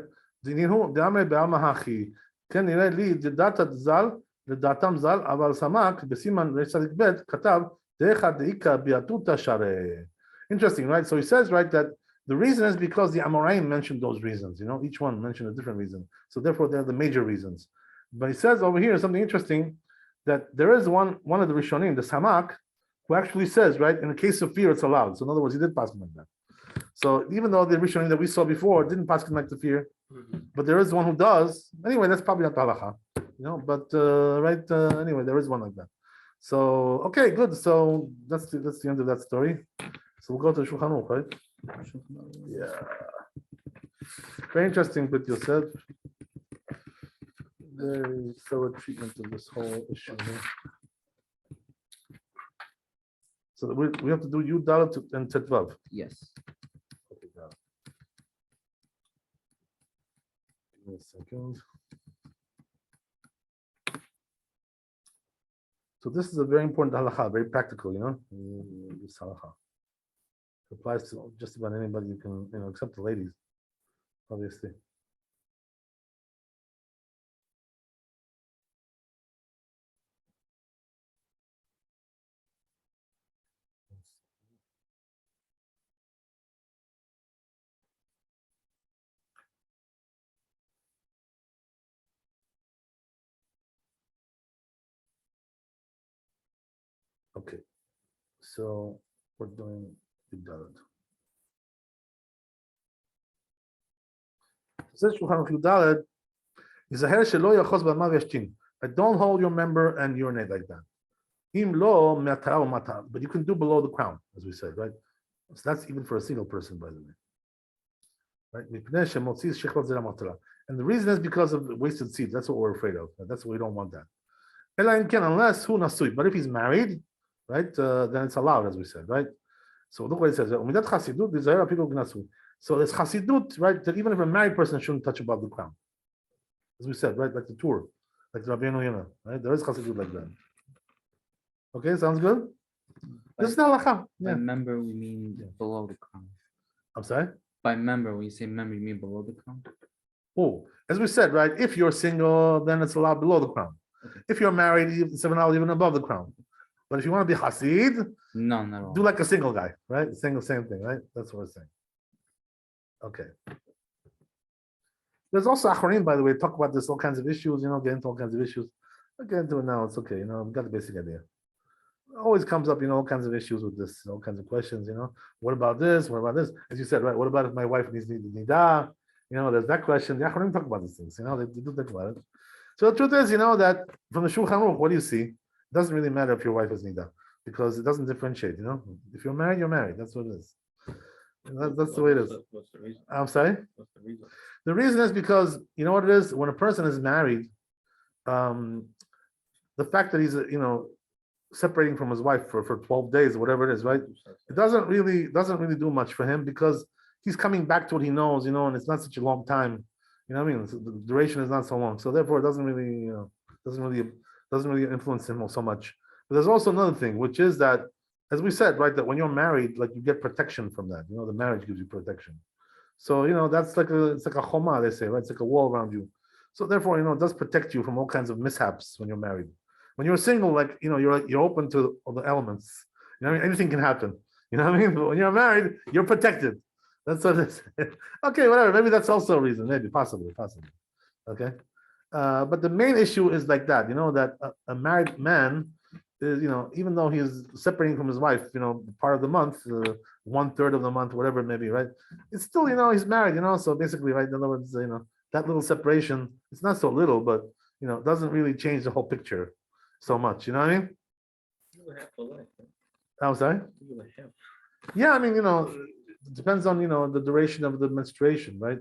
Interesting, right? So he says, right, that the reason is because the Amoraim mentioned those reasons. Each one mentioned a different reason. So therefore, they're the major reasons. But he says over here something interesting, that there is one of the Rishonim, the Samak, who actually says, right, in the case of fear, it's allowed. So in other words, he did pass like that. So even though the Rishonim that we saw before didn't pass like the fear, but there is one who does. Anyway, that's probably not the halacha, But anyway, there is one like that. So okay, good. So that's the end of that story. So we'll go to Shulchan Aruch, right? Yeah. Very interesting with Yosef. Very thorough treatment of this whole issue here. So we have to do Yud Dalet and Tetvav. Yes. Okay, got it. Give me a second. So this is a very important halacha, very practical, this halacha. It applies to just about anybody you can, except the ladies, obviously. Okay, so we're doing Yud Dalet. Says Shulchan Aruch Yud Dalet, "Yizaher shelo yachos b'ma v'yashtin." Don't hold your member and urinate like that. Im lo me'atara u'matara, but you can do below the crown, as we said, right? So that's even for a single person, by the way. Right? Mipnei shemotzi shechot zera matara. And the reason is because of wasted seeds. That's what we're afraid of. That's why we don't want that. Unless who nasui, but if he's married, right, then it's allowed, as we said, right? So look what it says. So there's chasidut, right, that even if a married person shouldn't touch above the crown, as we said, right, like the tour, like the Rabbi Yonah, right? There is chasidut like that. Okay, sounds good. This is the halacha. By Yeah. member, we mean below the crown. I'm sorry. By member, when you say member, you mean below the crown? Oh, as we said, right, if you're single, then it's allowed below the crown. Okay. If you're married, it's allowed even above the crown. But if you want to be Hasid, No, not at all. do like a single guy, right? Same thing, right? That's what we're saying. Okay. There's also Acharim, by the way, talk about this, all kinds of issues, get into all kinds of issues. I'll get into it now, it's okay, we've got the basic idea. Always comes up, all kinds of issues with this, all kinds of questions, What about this? What about this? As you said, right? What about if my wife needs nida? There's that question. The Acharim talk about these things, they do think about it. So the truth is, that from the Shulchan Aruch, what do you see? It doesn't really matter if your wife is nida, because it doesn't differentiate, If you're married, you're married. That's what it is. That's the way it is. What's the reason? I'm sorry? What's the reason? The reason is because, you know what it is? When a person is married, the fact that he's, separating from his wife for 12 days or whatever it is, right? It doesn't really do much for him, because he's coming back to what he knows, and it's not such a long time. You know what I mean? So the duration is not so long. So therefore it doesn't really influence him so much. But there's also another thing, which is that, as we said, right, that when you're married, like you get protection from that. The marriage gives you protection. So that's it's like a choma, they say, right? It's like a wall around you. So therefore, it does protect you from all kinds of mishaps when you're married. When you're single, like you're open to all the elements. Anything can happen. You know what I mean? But when you're married, you're protected. That's what it is. Okay, whatever. Maybe that's also a reason. Maybe, possibly. Okay. But the main issue is like that. That a married man is, even though he's separating from his wife, part of the month, 1/3 of the month, whatever it may be, right? It's still, he's married, So basically, right, in other words, that little separation, it's not so little, but, it doesn't really change the whole picture so much. You know what I mean? I'm sorry? Yeah, I mean, it depends on, the duration of the menstruation, right?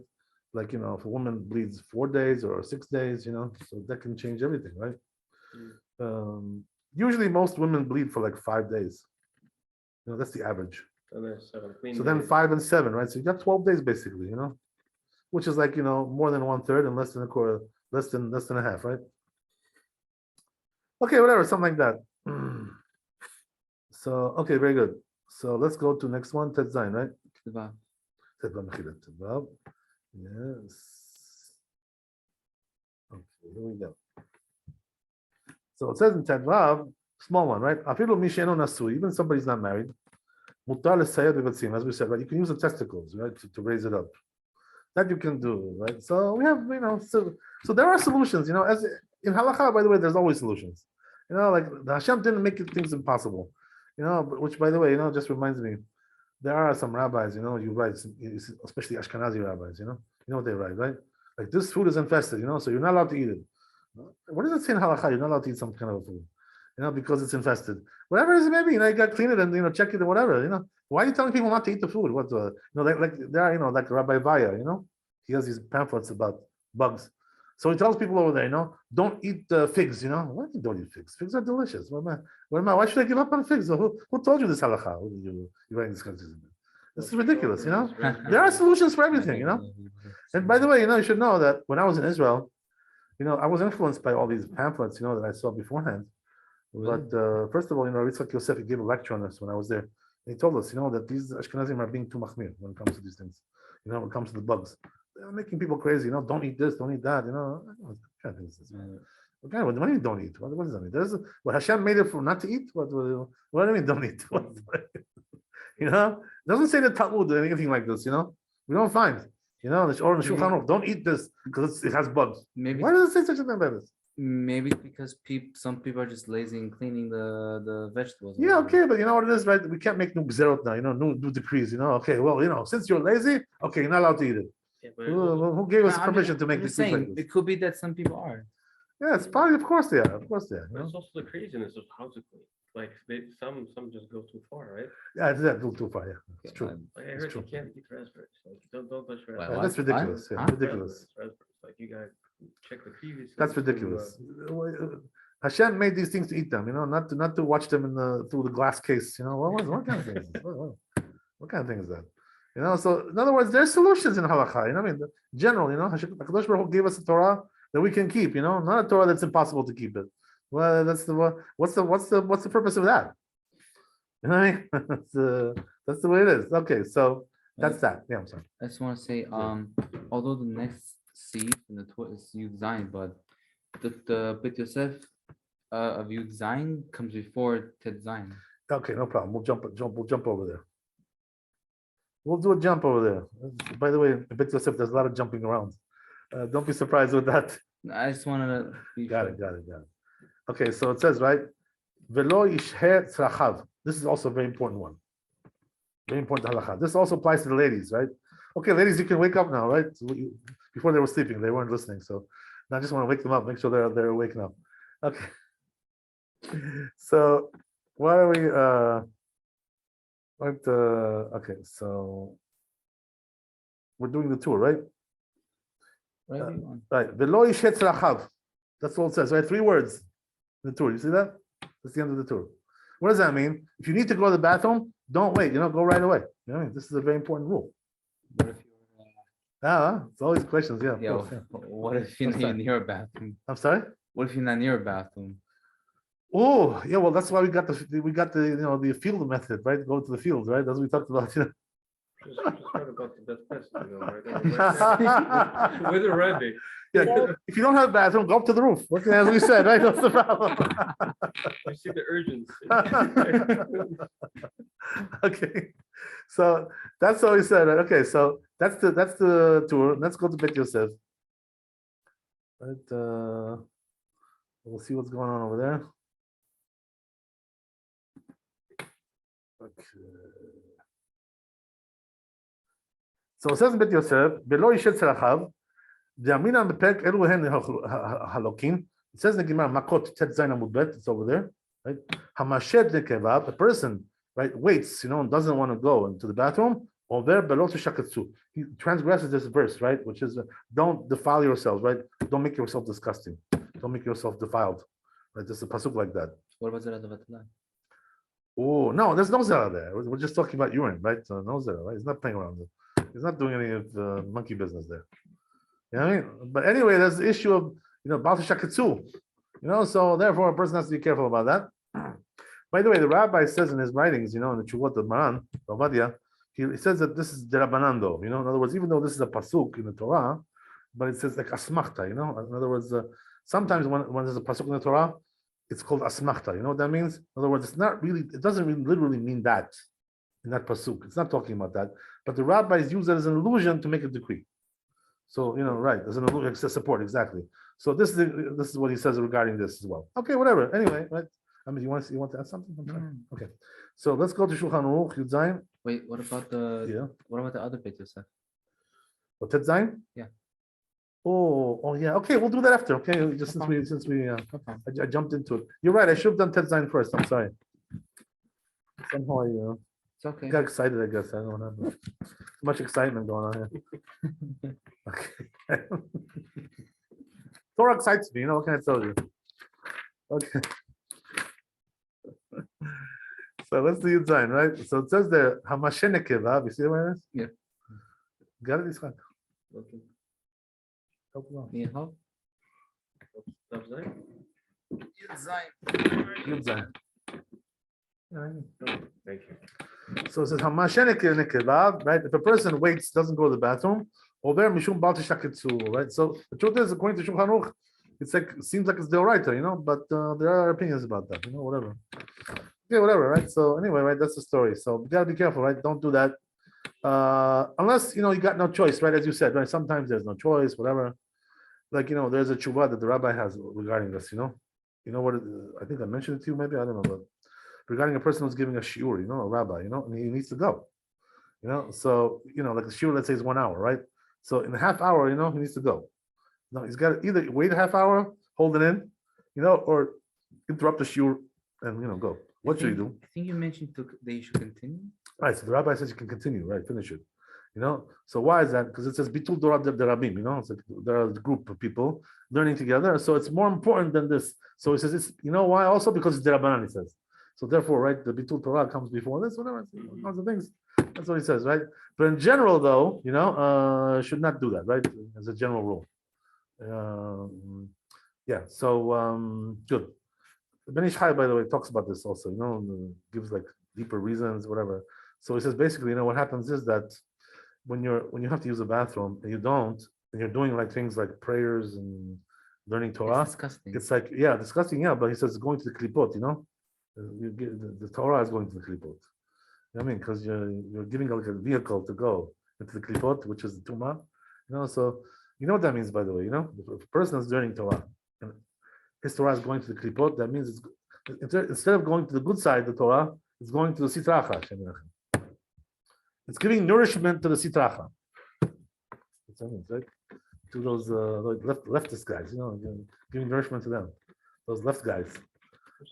Like, if a woman bleeds 4 days or 6 days, so that can change everything, right? Usually most women bleed for like 5 days. That's the average. So then 5 and 7, right? So you got 12 days basically, which is like, more than 1/3 and less than a quarter, less than a half, right? Okay, whatever, something like that. So, okay, very good. So let's go to next one, Tet Zayin, right? Yes. Okay, here we go. So it says in Tet Vav, Small one, right? Afilu misheno nasui, even somebody's not married. Mutar l'sayed b'vatzim, as we said, right? You can use the testicles, right, to raise it up. That you can do, right? So we have, so there are solutions, as in halakha, by the way, there's always solutions. Like the Hashem didn't make things impossible, which by the way, just reminds me, there are some rabbis, you write, especially Ashkenazi rabbis, you know what they write, right? Like this food is infested, so you're not allowed to eat it. What does it say in halakha? You're not allowed to eat some kind of food, because it's infested. Whatever it is, maybe, you got to clean it and, check it or whatever, Why are you telling people not to eat the food? What, like there are, like Rabbi Vaya, he has these pamphlets about bugs. So he tells people over there, don't eat figs, Why don't eat figs? Figs are delicious. Why should I give up on figs? Who told you this halakha? You're writing this country. This is ridiculous, There are solutions for everything, And by the way, you should know that when I was in Israel, I was influenced by all these pamphlets, that I saw beforehand. But first of all, Yosef gave a lecture on this when I was there. He told us, that these Ashkenazim are being too machmir when it comes to these things. When it comes to the bugs, they're making people crazy. Don't eat this, don't eat that. What kind of thing is this? Okay, what do you mean don't eat? What does that mean? What Hashem made it for not to eat? What do you mean don't eat? It doesn't say the Talmud or anything like this. We don't find. Or in the Shulchan Aruch, don't eat this because it has bugs. Maybe. Why does it say such a thing like this? Maybe because some people are just lazy in cleaning the vegetables. Yeah, okay, but you know what it is, right? We can't make new gzerot now, new decrees, Okay, well, since you're lazy, okay, you're not allowed to eat it. Yeah, but Who gave us I'm permission to make just decrees like saying, this? it could be that some people are. Yeah, it's probably, of course they are, it's also the craziness of how to clean. Like some just go too far, right? Yeah, it's that too far, yeah, it's Okay, true. Like I It's heard true. you can't eat raspberries. Like don't touch Why- raspberries. That's ridiculous, yeah, Huh? ridiculous. Raspberries. Like you gotta check the previous. That's things to, ridiculous. Hashem made these things to eat them, not to watch them through the glass case, what kind of thing is this? What kind of thing is that? So in other words, there's solutions in halakha. I mean, general, HaKadosh Baruch Hu gave us a Torah that we can keep, not a Torah that's impossible to keep it. Well, what's the purpose of that? You know what I mean? That's the way it is. Okay, so that's that. Yeah, I'm sorry. I just want to say, although the next seed in the Torah is Yud Zayin, but the Beit Yosef of Yud Zayin comes before Tet Zayin. Okay, no problem. We'll jump over there. We'll do a jump over there. By the way, in Beit Yosef, there's a lot of jumping around. Don't be surprised with that. I just wanted to be Got sure. it. Okay, so it says, right? Velo yishhe tzrachav. This is also a very important one. Very important halakha. This also applies to the ladies, right? Okay, ladies, you can wake up now, right? So before they were sleeping, they weren't listening. So now I just want to wake them up, make sure they're awake now. Okay. So why are we okay, so we're doing the tour, right? Whatever you want. Right. Velo yishhe tzrachav. That's all it says, right? 3 words in the tour. You see that? That's the end of the tour. What does that mean? If you need to go to the bathroom, don't wait. Go right away. You know what I mean? This is a very important rule. What if you're, It's always questions. Yeah. Of yeah, course, yeah. what if you're What's not that? near a bathroom? I'm sorry. What if you're not near a bathroom? Oh, yeah. Well, that's why we got the the field method, right? Go to the fields, right? That's what we talked about. just heard about the best person, right? With a Rabbi. Yeah. If you don't have a bathroom, go up to the roof. As we said, right? That's the problem. You see the urgency. Okay. So that's what we said. Right? Okay, so that's the tour. Let's go to Beit Yosef. Right, we'll see what's going on over there. Okay. So it says in Beit Yosef, "Belo yishet tzarachav." The Amina Mepek Eruhen Halokin. It says in the Gemara Makot Tet Zayin Amud Bet. It's over there, right? Hamashed Nekevav. A person, right, waits, and doesn't want to go into the bathroom. Over below to shakatsu. He transgresses this verse, right, which is don't defile yourselves, right? Don't make yourself disgusting. Don't make yourself defiled. Right? There's a pasuk like that. What about Zera Devatala? Oh no, there's no zera there. We're just talking about urine, right? So no zera, right? He's not playing around. He's not doing any of the monkey business there. You know what I mean? But anyway, there's the issue of Baal Shakatsu. So therefore a person has to be careful about that. By the way, the rabbi says in his writings, in the Chuvot of Maran, Ovadia, he says that this is derabanando. In other words, even though this is a pasuk in the Torah, but it says like asmachta. In other words, sometimes when there's a pasuk in the Torah, it's called asmachta. You know what that means? In other words, it doesn't really literally mean that in that pasuk. It's not talking about that, but the rabbis use it as an illusion to make a decree. So, right, as an illusion, support, exactly. So this is what he says regarding this as well. Okay, whatever. Anyway, right? I mean, you want to add something? I'm sorry. Okay. So let's go to Shulchan Aruch, Yud Zayin. Wait, what about the other bit, Yosef? What, Tet Zayin? Yeah. Oh, yeah. Okay, we'll do that after. Okay, just since we I jumped into it. You're right. I should have done Tet Zayin first. I'm sorry. Somehow I It's okay. got excited. I guess I don't know. Too much excitement going on here. Okay. Torah excites me. What can I tell you? Okay. So let's do Yud Zayin, right? So it says there, Hamashenekev. You see where it is? Yeah. Got it, Yitzchak? Okay. Help me out. Need help? That's right. Yud Zayin. Oh, thank you. So it says Hamashenekev, right? If a person waits, doesn't go to the bathroom, over mishum bal tishaketzu, right? So the truth is, according to Shulchan Aruch, it seems like it's the oraita, but there are opinions about that, whatever. Okay, whatever, right? So anyway, right, that's the story. So you gotta be careful, right? Don't do that. Unless you got no choice, right? As you said, right? Sometimes there's no choice, whatever. Like there's a tshuva that the rabbi has regarding this, You know what I think I mentioned it to you, maybe, I don't know, but regarding a person who's giving a shiur, a rabbi, and he needs to go. So like the shiur, let's say is 1 hour, right? So in a half hour, he needs to go. No, he's got to either wait a half hour, hold it in, or interrupt the shiur and go. What should he do? I think you mentioned that you should continue. Right. So the rabbi says you can continue, right? Finish it. So why is that? Because it says bitul Torah de Rabim, it's like there are a group of people learning together. So it's more important than this. So he says it's why? Also because it's Derabanan, he says. So therefore, right, the bitul Torah comes before this, whatever. Lots of things. That's what he says, right? But in general, though, should not do that, right? As a general rule. Yeah. So good. Ben Ish Chai, by the way, talks about this also. Gives like deeper reasons, whatever. So he says basically, what happens is that when you have to use a bathroom and you don't, and you're doing like things like prayers and learning Torah, It's disgusting. it's like disgusting, But he says going to the klipot, the Torah is going to the klipot. You know what I mean? Because you're giving like a vehicle to go into the klipot, which is the tumah. So you know what that means, by the way. If a person is learning Torah and his Torah is going to the klipot, that means instead of going to the good side of the Torah, it's going to the sitracha. It's giving nourishment to the sitracha. That's what it means, right? To those leftist guys, giving nourishment to them. Those left guys.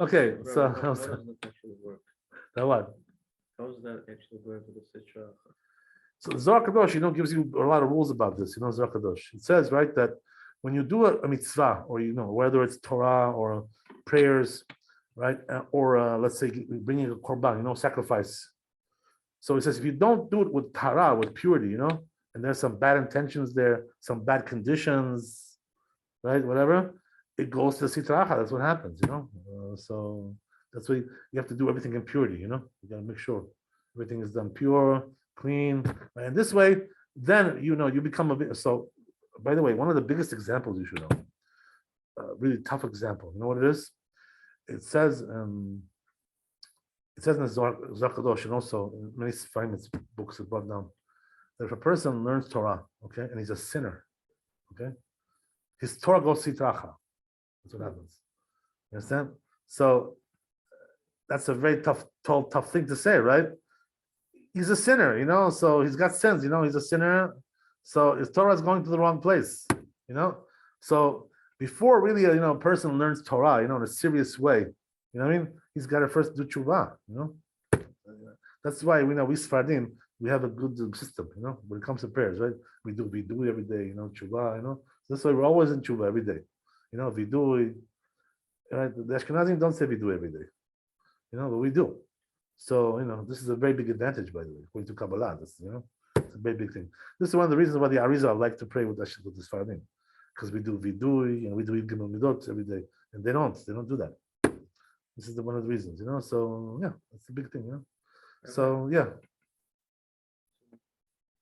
Okay, so How does that actually work? Now what? How does that actually work with the Sitra? So Zohar Kadosh, gives you a lot of rules about this. Zohar Kadosh. It says, right, that when you do a mitzvah, or whether it's Torah or prayers, right, or let's say bringing a korban, sacrifice. So it says if you don't do it with tara, with purity, and there's some bad intentions there, some bad conditions, right, whatever, it goes to the sitracha. That's what happens, So that's why you have to do everything in purity, You got to make sure everything is done pure, clean, and this way, then you become a bit. So, by the way, one of the biggest examples you should know, really tough example. You know what it is? It says in the Zohar Kadosh, and also in many famous books are brought down, that if a person learns Torah, okay, and he's a sinner, okay, his Torah goes sitracha. That's what happens. You understand? So that's a very tough thing to say, right? He's a sinner, so he's got sins, he's a sinner. So his Torah is going to the wrong place, So before really, a person learns Torah, in a serious way, what I mean? He's got to first do tshuva, That's why we Sfardim, we have a good system, when it comes to prayers, right? We do every day, tshuva, That's why we're always in tshuva every day. We do, right? The Ashkenazim don't say we do every day, but we do. So, this is a very big advantage, by the way, according to Kabbalah. That's, it's a very big thing. This is one of the reasons why the Arizal like to pray with the Sfaradim, because we do vidui and we do Gimel Midot every day, and they don't do that. This is one of the reasons, So yeah, it's a big thing, So yeah.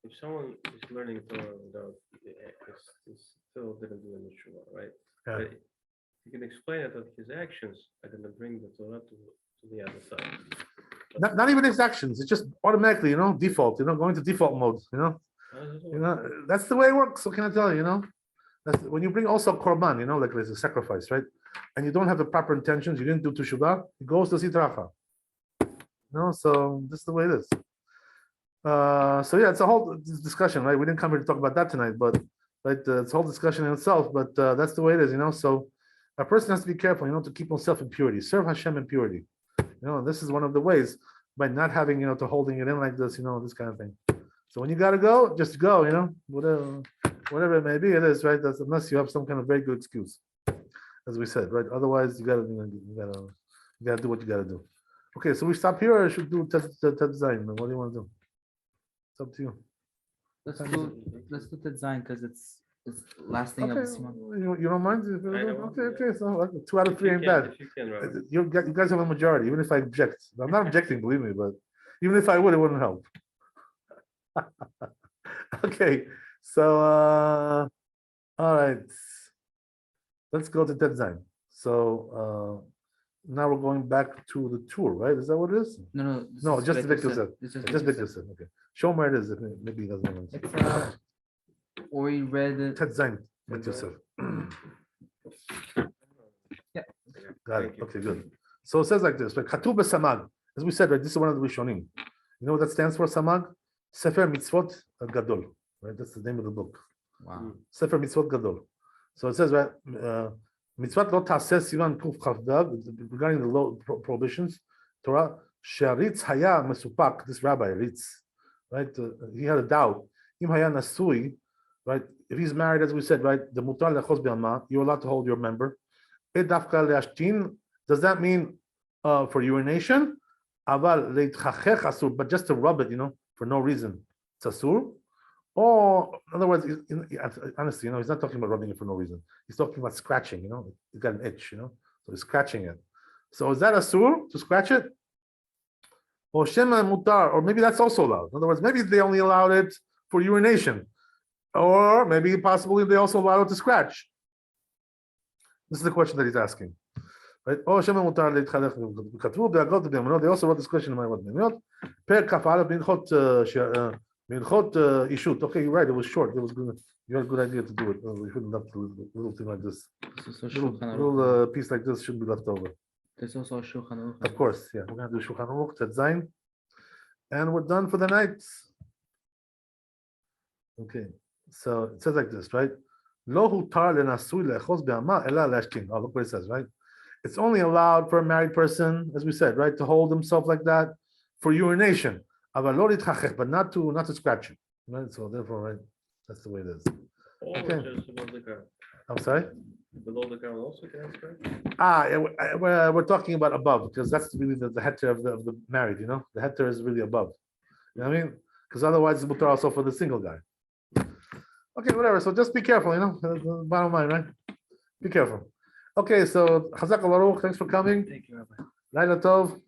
If someone is learning Torah without, he still didn't do any tshuva, right? Yeah. But You can explain it that his actions are going to bring the Torah to the other side. Not even his actions. It's just automatically, default. Going to default mode. How does it work? That's the way it works. What can I tell you? That's when you bring also korban. Like there's a sacrifice, right? And you don't have the proper intentions. You didn't do teshuvah. It goes to sitracha. So this is the way it is. So yeah, it's a whole discussion, right? We didn't come here to talk about that tonight, but right, it's a whole discussion in itself. But that's the way it is, So a person has to be careful, to keep himself in purity, serve Hashem in purity. This is one of the ways by not having, to holding it in like this, this kind of thing. So when you gotta go, just go, whatever it may be, it is, right? That's unless you have some kind of very good excuse, as we said, right? Otherwise, you gotta do what you gotta do. Okay, so we stop here, or should do Ted Zayin? What do you want to do? It's up to you. Let's do the design because it's last thing of Okay, the month. you don't mind? I don't, Okay, so like, 2 out of If 3 you ain't can, bad. if you can, Rabbi. You guys have a majority, even if I object. I'm not objecting, believe me, but even if I would, it wouldn't help. Okay, so all right, let's go to Ted Zayin. So now we're going back to the tour, right? Is that what it is? No, No, just Beit Yosef. It's Just Beit Yosef. Okay, show him where it is. If maybe he doesn't know. It's or we read it. Ted Zayin, Beit Yosef. Yeah. Got it. Okay, good. So it says like this, right? Katuv b'samag. As we said, right, this is one of the Rishonim. You know what that stands for, samag? Sefer Mitzvot Gadol, right? That's the name of the book. Wow. Sefer Mitzvot Gadol. So it says, right, Mitzvot lo ta'aseh sivan kuf chaf dav, regarding the law prohibitions, Torah, she'aritz haya mesupak, this rabbi, Ritz, right? He had a doubt. Im haya nasui, right? If he's married, as we said, right, the mutar lechos be'alma, you're allowed to hold your member. Edafka le'ashtin, does that mean for urination? Aval leitchachech asur, but just to rub it, for no reason, it's asur. Or in other words, honestly, he's not talking about rubbing it for no reason. He's talking about scratching. He's got an itch. So he's scratching it. So is that asur to scratch it? Or shema mutar, or maybe that's also allowed. In other words, maybe they only allowed it for urination, or maybe possibly they also allowed it to scratch. This is the question that he's asking. Right? Oh, Shema mutar leitchalech v'katvu be'agot b'yamonot. They also wrote this question in my word. Per kafala b'inchot ishut. Okay, you're right. It was short. It was good. You had a good idea to do it. We shouldn't have to little thing like this. Little piece like this shouldn't be left over. There's also a Shulchan Aruch. Of course, yeah. We're gonna do Shulchan Aruch, Tet Zayin, and we're done for the night. Okay, so it says like this, right? Lo hutar lenasui le'echos be'ama ela le'ashkin. Oh, look what it says, right? It's only allowed for a married person, as we said, right, to hold himself like that for urination, but not to scratch it. Right? So therefore, right, that's the way it is. Or just above the ground. I'm sorry. Below the ground also can scratch? Yeah, we're talking about above because that's really the heter of the married. The heter is really above. You know what I mean? Because otherwise, it's mutar also for the single guy. Okay, whatever. So just be careful. That's the bottom line, right? Be careful. Okay, so Chazak Baruch, thanks for coming. Thank you, Rabbi. Laila Tov.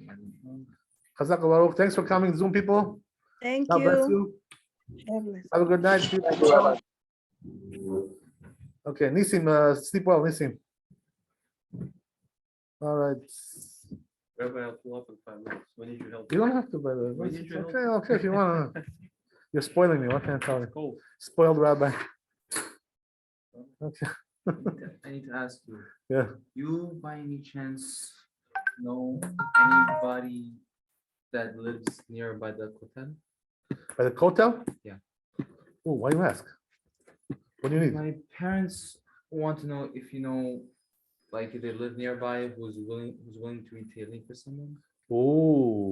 Chazak Baruch, thanks for coming. Zoom people. Thank God bless you. you. Have a good night. Okay, Nisim, sleep well, Nisim. All right. Rabbi, I'll pull up in 5 minutes. When need your help? You don't have to, by the way. We need your help. Okay, if you want to. You're spoiling me. What can I tell you? Cold. Spoiled rabbi. Okay. I need to ask you. Yeah. You by any chance know anybody that lives nearby the hotel? By the Kotel? Yeah. Oh, why you ask? What do you need? My parents want to know if you know, like if they live nearby, who's willing to read tailing for someone. Oh.